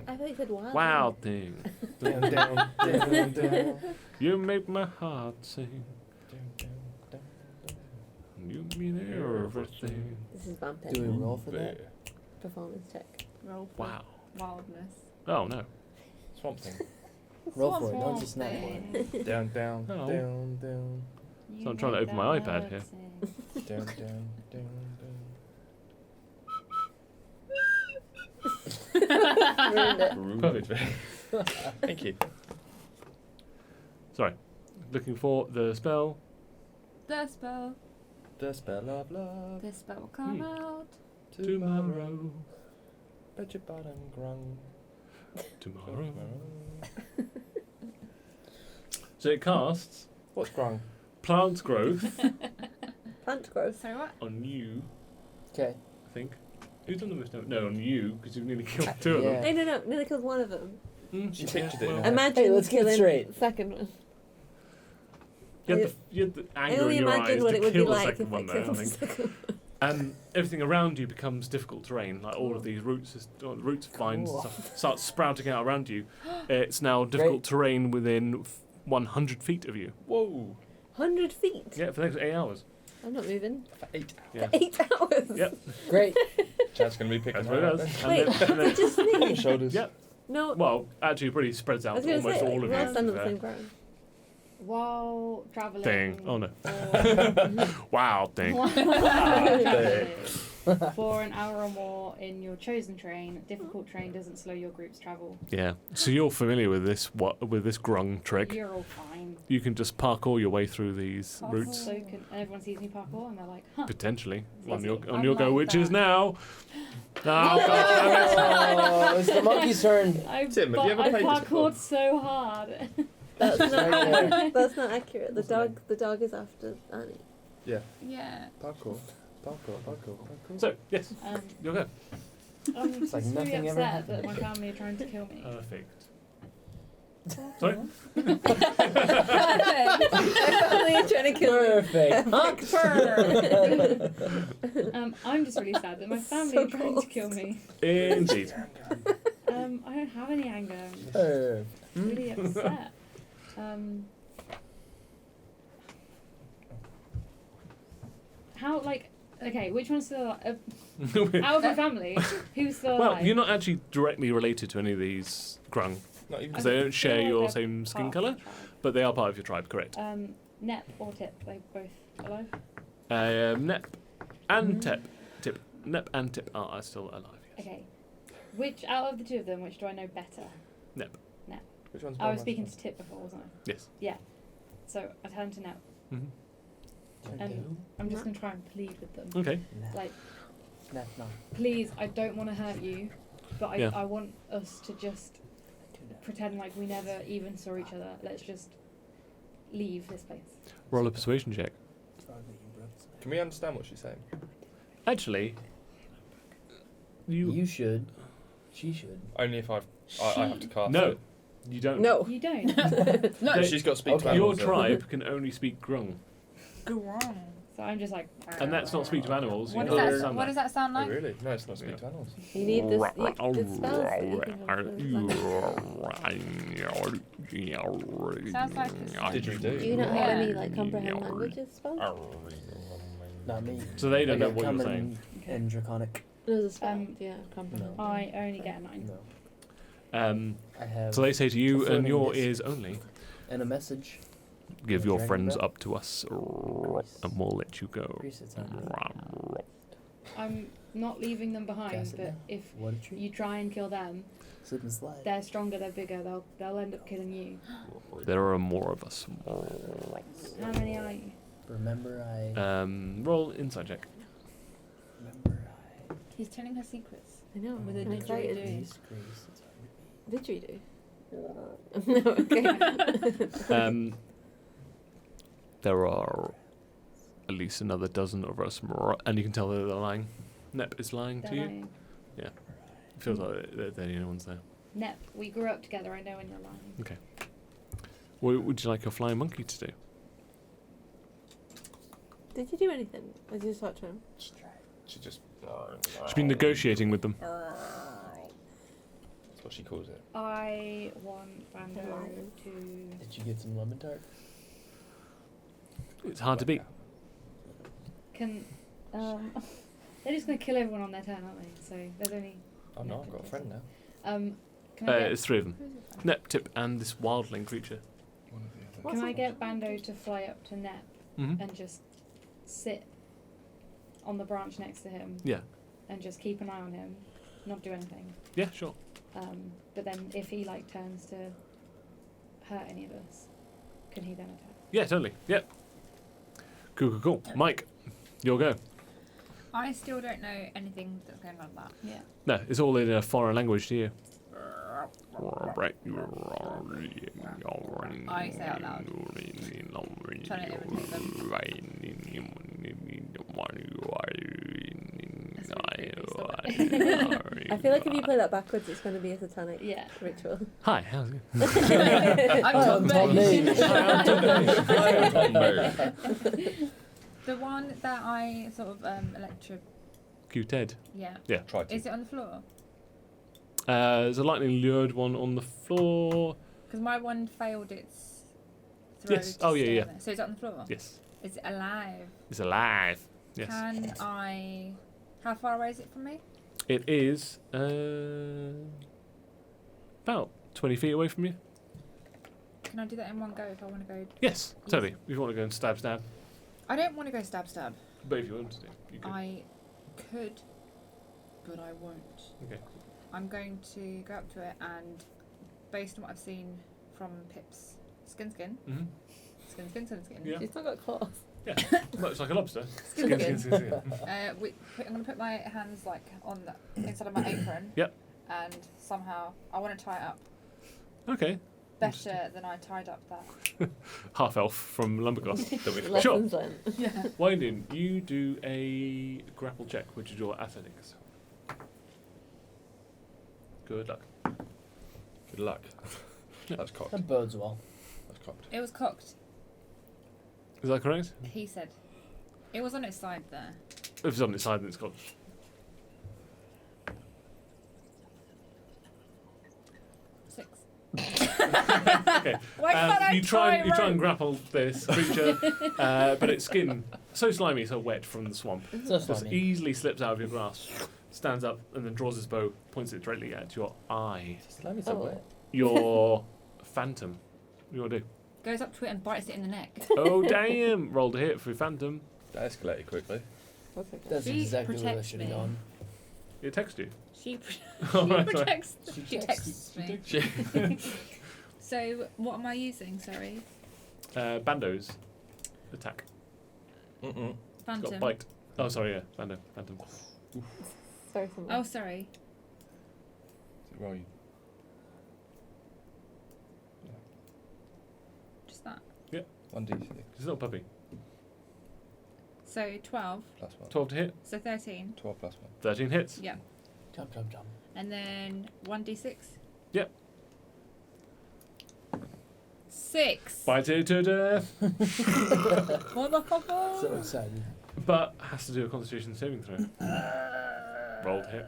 I thought you said wild. wild thing. worry. Down, down, down, down. You make my heart sing. Down, down, down, You mean everything. This is vampire. Do we roll for down. that? Performance check. Roll for Wow. wildness. Oh no. Swamp thing. Roll Swamp for it, don't just snap thing. for it. Down, down, Oh. down, down, So I'm trying to open my iPad here. down, down, down, Ruined it. down. Perfect. Thank you. Sorry. Looking for the spell. The spell. The spell of love. The spell will come out. Tomorrow. Bet your bottom grung. Tomorrow. So it casts What's Grung? plant growth Plant growth. So what? on you, Okay. I think. Who's done the most damage? No, on you, because you've nearly killed two of them. No. Nearly killed one of them. She pictured it in her well, head. Imagine Hey, let's get killing straight. the second one. You had the I anger only in your imagine eyes what to it would be kill the like second if I one there, I killed the think. second one. And everything around you becomes difficult terrain, like all of these roots, roots of vines and Cool. stuff start sprouting out around you. It's now difficult terrain within 100 feet of you. Whoa. 100 feet. Yeah, for the next 8 hours. I'm not moving. For 8 Yeah. 8 hours. Yep. Great. Chad's going to be picking That's what it her up does. then. Wait, And then, just On me. the shoulders. yeah. No. Well, actually, it pretty spreads I out was to going to almost say, all like, of we're you. all standing on the to same be ground. While travelling. fair. Thing. Oh no. For, Wow, thing. while travelling for an hour or more in your chosen terrain, difficult terrain doesn't slow your group's travel. Yeah. So you're familiar with this grung trick. You're all fine. You can just parkour your way through these routes. So can, and everyone sees me parkour and they're like, huh. Potentially. Easy. On your I go, like which is that. now. Oh, God, Oh, it's the monkey's turn. I, Tim, have you ever I played this before? parkoured so hard. That's Right there. not, that's not accurate. The Wasn't dog is after Annie. Yeah. Yeah. Parkour. So, yes, you'll go. I'm just like really nothing ever upset that happened. my family are trying to kill me. Perfect. Sorry? Family are trying to kill me. Perfect. I'm just really sad that my family So are trying cold. to kill me. Indeed. I don't have any anger. I'm just Perfect. really upset. How, like, okay, which one's still alive? Out of my family, who's still alive? Well, you're not actually directly related to any of these grung, Not even. because they don't share feel like your they're same skin part of colour, the tribe. but they are part of your tribe, correct? Nep or Tip, they both alive? Nep and Tip. Nep and Tip are still alive, yes. Okay. Which, out of the two of them, which do I know better? Which one's I was my speaking master? to Tip before, wasn't I? Yes. Yeah. So I turned to Nep. Mhm. And I'm just going to try and plead with them. Okay. Like, Gnapnar. please, I don't want to hurt you, but Yeah. I want us to just pretend like we never even saw each other. Let's just leave this place. Roll a persuasion check. Can we understand what she's saying? Actually, You should. She should. Only if I have to cast No, it. you don't. No. You don't. No, They- she's got to speak to Okay. Your animals. though. tribe can only speak grung, So I'm just like. and that's not speak to animals. What you does don't that? understand What does that sound Oh, like? really? No, it's not speak Yeah. to animals. You need this. The spells that you can Sounds like it's- Didgeridoo. Do you not have Yeah. any like comprehend languages spells? Not me. So they don't know I got what you're common saying. and draconic. There's a spell. Yeah, comprehend. No. I only get a 9. No. Um, I have. so they say to you and Confirming your this. ears only, And a message. give Yeah, your dragon friends breath. up to us, and we'll let you go. Increase its time. I'm not leaving them behind, Gas it but now. if What a treat. you try and kill them, Slip and slide. they're stronger, they're bigger, they'll end up killing you. There are more of us. How many are you? Remember I. Roll insight check. Remember I. He's telling her secrets. I know. With a I'm didgeridoo. excited. These grace, it's hard to beat. Didgeridoo. No, okay. There are at least another dozen of us, and you can tell that they're lying. Nep is lying They're to you. lying. It feels like they're the only ones there. Nep, we grew up together, I know when you're lying. What would you like your flying monkey to do? Did you do anything? Or did you just talk to him? She just. She's been negotiating with them. That's what she calls it. I want Bando Lion. to. Did you get some lemon tart? It's hard to beat. Can. They're just going to kill everyone on their turn, aren't they? So there's only. Oh no, I've got a friend now. Can I get, It's three of them. Nep, Tip, and this wildling creature. One of the other. What's can I it? get Bando to fly up to Nep Mm-hmm. and just sit on the branch next to him Yeah. and just keep an eye on him, not do anything. Yeah, sure. But then if he like turns to hurt any of us, can he then attack? Yeah, totally. Yep. Cool. Mike, your go. I still don't know anything that's going on with that. Yeah. No, it's all in a foreign language to you. I say out loud. Trying to imitate them. That's really creepy, I feel like if you play that backwards, it's going to be a satanic Yeah. ritual. Hi, how's it? I'm Tom Bates. Tom Bates. The one that I sort of Q-Ted. yeah. Try to. Is it on the floor? There's a lightning lured one on the floor. Because my one failed its throw. Yes. to Oh, yeah, stay yeah. there. So it's on the floor. Yes. Is it alive? It's alive. Yes. Can I? How far away is it from me? It is about 20 feet away from you. Can I do that in one go if I want to go? Yes, totally. If you want to go and stab. I don't want to go stab. But if you want to, you could. I could, but I won't. Okay. I'm going to go up to it and, based on what I've seen from Pip's skin, Mm-hmm. skin. Yeah. She's not got claws. Yeah. Well, it's like a lobster. Skin. Skin. I'm going to put my hands like on the inside of my apron. Yep. And somehow I want to tie it up Okay. better than I tied up that. Half elf from Lumbercost. Sure. Lessons learned. Yeah. Winding, you do a grapple check, which is your athletics. Good luck. Good luck. That's cocked. That bodes well. That's cocked. It was cocked. Is that correct? He said. It was on its side there. If it's on its side, then it's got. 6. Okay. Why can't I You try tie and rope? grapple this creature, but its skin so slimy, so wet from the swamp, So just funny. easily slips out of your grasp. Stands up and then draws his bow, points it directly at your eye. Slimy Oh. somewhere. Your phantom. What do you want to do? Goes up to it and bites it in the neck. Oh damn! Rolled a hit for phantom. That escalated quickly. That's okay. That's She exactly where I protects should have me. gone. It texted you. She Oh, right, sorry. protects. She She texts texts me. So what am I using? Sorry, Bando's attack. Mm-mm. It's Phantom. got bite. Oh, sorry, yeah, Bando. Phantom. Sorry, someone. Oh, sorry. Well, Just that. 1d6 It's not a puppy. So 12. plus 1. 12 to hit. So 13. 12 plus 1. 13 hits. Yeah. Jump. And then 1d6. Yep. 6. Bites it to death. Motherfucker. So excited. But has to do a Constitution saving throw. Roll to hit.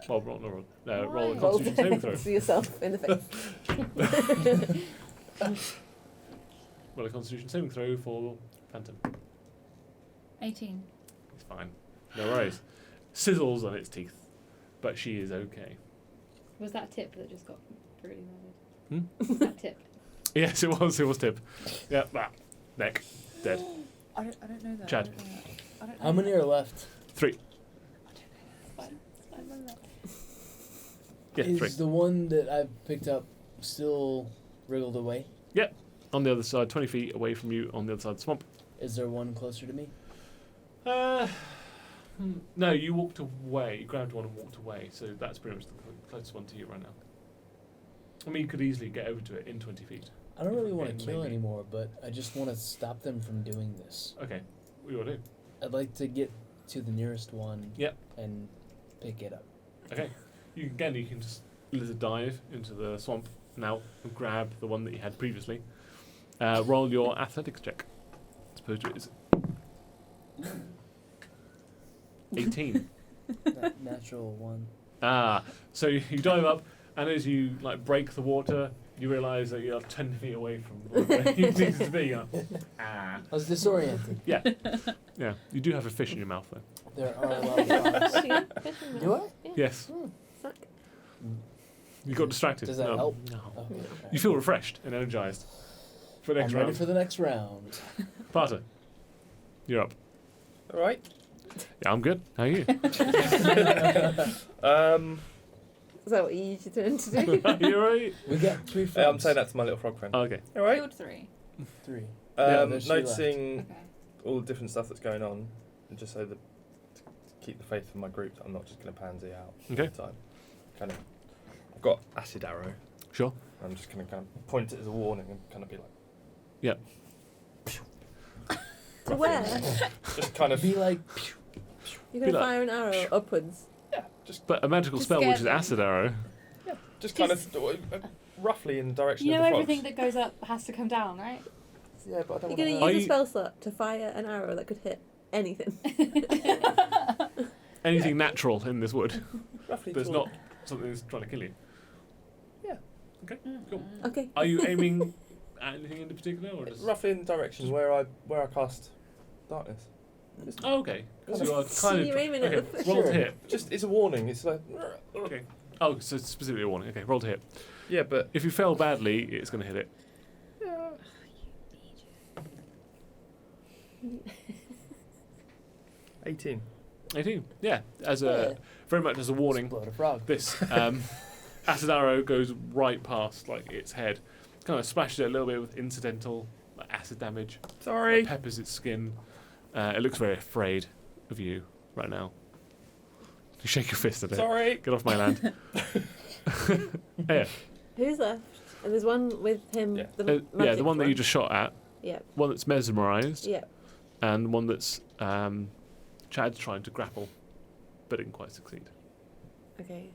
Well, roll, no, roll. Roll a Why? Constitution saving throw. See yourself in the face. Roll a Constitution saving throw for Phantom. 18. It's fine. No worries. Sizzles on its teeth, but she is okay. Was that tip that just got brutally murdered? Hmm? Was that tip? Yes, it was. It was Tip. Yeah, that neck dead. I don't know that. Chad. I don't know that. I don't know How many that. are left? 3. It's fine. It's fine. Yeah, Is 3. the one that I've picked up still wriggled away? On the other side, 20 feet away from you, on the other side of the swamp. Is there one closer to me? No, you walked away. You grabbed one and walked away, so that's pretty much the closest one to you right now. I mean, you could easily get over to it in 20 feet. I don't really want Yeah, to kill maybe. anymore, but I just want to stop them from doing this. Okay, what do you want to do? I'd like to get to the nearest one Yep. and pick it up. Okay, you can just lizard dive into the swamp now and grab the one that you had previously. Roll your athletics check. I suppose it is 18. Natural one. So you dive up, and as you break the water, you realise that you're 10 feet away from where you needed to be. You're like, I was disoriented. Yeah, you do have a fish in your mouth though. There are a lot of frogs. Do I? Yes. You got distracted. Does that No. help? No. Okay. You feel refreshed and energized for the next I'm ready round. for the next round. Parter, you're up. Alright. Yeah, I'm good. How are you? Is that what you use your turn to do? You alright? We got 3 frogs. I'm saying that to my little frog friend. Oh, okay. Alright. Killed 3. 3. Yeah, there's she Noticing Okay. all the different stuff that's going on, and just so that to keep the faith of my group, I'm not just going to pansy out Okay. all the time. Kind of I've got acid arrow. Sure. I'm just going to kind of point it as a warning and kind of be like. Yep. To where? Just kind of Be like, You're going Be to like- fire an arrow upwards. But a magical Just spell, which scare is them. acid arrow. just kind of roughly in the direction You of know the frogs. everything that goes up has to come down, right? Yeah, but I don't You're going want to Are use a you- spell slot to fire an arrow that could hit anything. Anything natural in this wood, roughly. but it's toward- not something that's trying to kill you. Yeah. Okay. Cool. Okay. Are you aiming at anything in particular, or just? Roughly in the direction where I cast darkness. Oh, okay. So you are So kind of. you're aiming at Okay. the Roll to Sure. hit. Just it's a warning. It's like. Okay. Oh, so it's specifically a warning. Okay, roll to hit. Yeah, but If you fail badly, it's going to hit it. 18. 18. Yeah, as a very much as a warning. explode a frog. This acid arrow goes right past like its head, kind of splashes it a little bit with incidental like, acid damage. Sorry. Peppers its skin. It looks very afraid of you right now. You shake your fist at it. Sorry. Get off my land. Yeah, Who's left? And there's one with him. Yeah. The yeah, magic the one that you just shot at. Yeah. One that's mesmerised, Yeah. and one that's Chad's trying to grapple, but didn't quite succeed. Okay.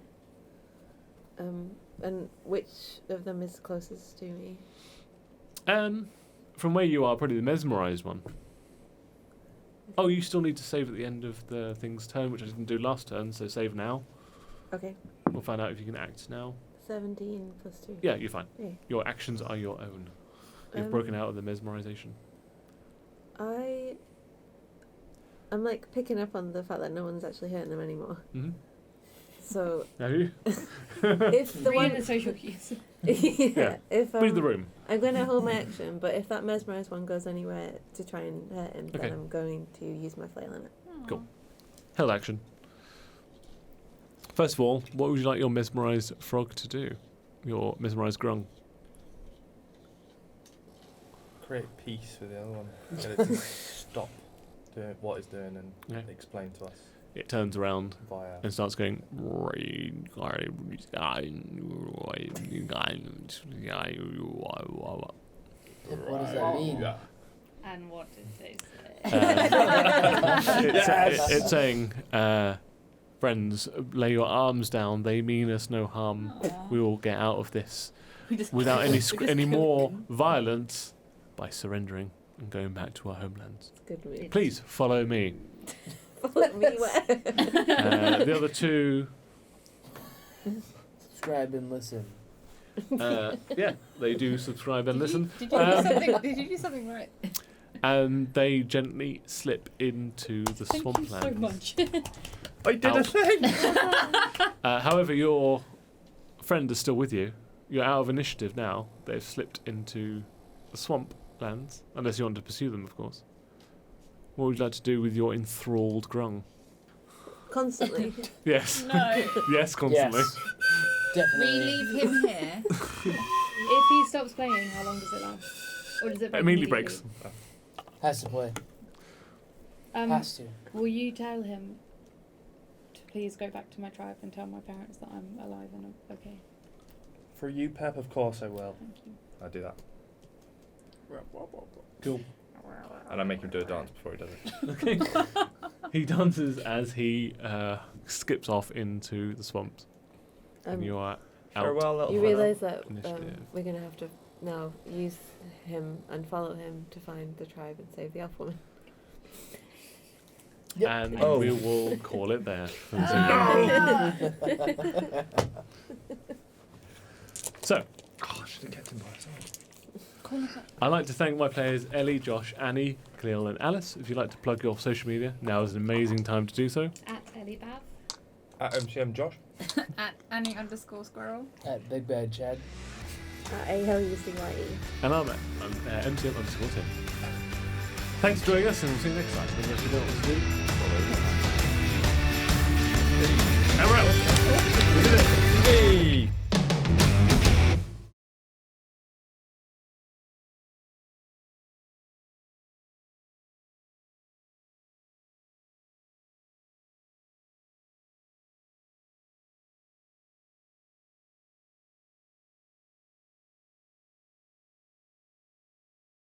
And which of them is closest to me? From where you are, probably the mesmerised one. Oh, you still need to save at the end of the thing's turn, which I didn't do last turn, so save now. Okay. We'll find out if you can act now. 17 plus 2. Yeah, you're fine. Yeah. Your actions are your own. You've Um, broken out of the mesmerisation. I'm like picking up on the fact that no one's actually hurting them anymore. Mm-hmm. So Have you? if the Read one, the social cues. Yeah. if Read the room. I'm going to hold my action, but if that mesmerised one goes anywhere to try and hurt him, Okay. then I'm going to use my flail on it. Cool. Held action. First of all, what would you like your mesmerised frog to do? Your mesmerised grung. Create peace with the other one. Get it to stop doing what it's doing and Yeah. explain to us It turns around via. and starts going. What does that mean? And what did they say? It's saying, friends, lay your arms down. They mean us no harm. We will get out of this without any more violence by surrendering and going back to our homelands. It's good move. Please follow me. Let me where? The other two, Subscribe and listen. yeah, they do subscribe and listen, Did you do something? Did you do something right? and they gently slip into the Thank you swamplands. so much. I did a Out. thing! However, your friend is still with you. You're out of initiative now. They've slipped into the swamp lands, unless you want to pursue them, of course. What would you like to do with your enthralled grung? Constantly. Yes. No. Yes, constantly. Yes. We Definitely. leave him here. If he stops playing, how long does it last? Or does it break Immediately breaks. Has to play. Um, Has to. will you tell him to please go back to my tribe and tell my parents that I'm alive and I'm okay? For you, Pep, of course I will. Thank you. I do that. Cool. And I make him do a dance before he does it. Okay. He dances as he skips off into the swamps, and you are out. Farewell, little You fella. realise that Initiative. we're going to have to now use him and follow him to find the tribe and save the elf woman. Yep. And Oh. we will call it there. for this evening. So, Oh, I should have kept him by his side. I'd like to thank my players Ellie, Josh, Annie, Cleo, and Alice. If you'd like to plug your social media, now is an amazing time to do so. At Ellie Bav. At MCM Josh. At Annie_Squirrel. At Big Bad Chad. AHLUCYE. And I'm MCM_Tim. Thanks for joining us, and we'll see you next time. Unless you don't want to do. And we're out. We did it.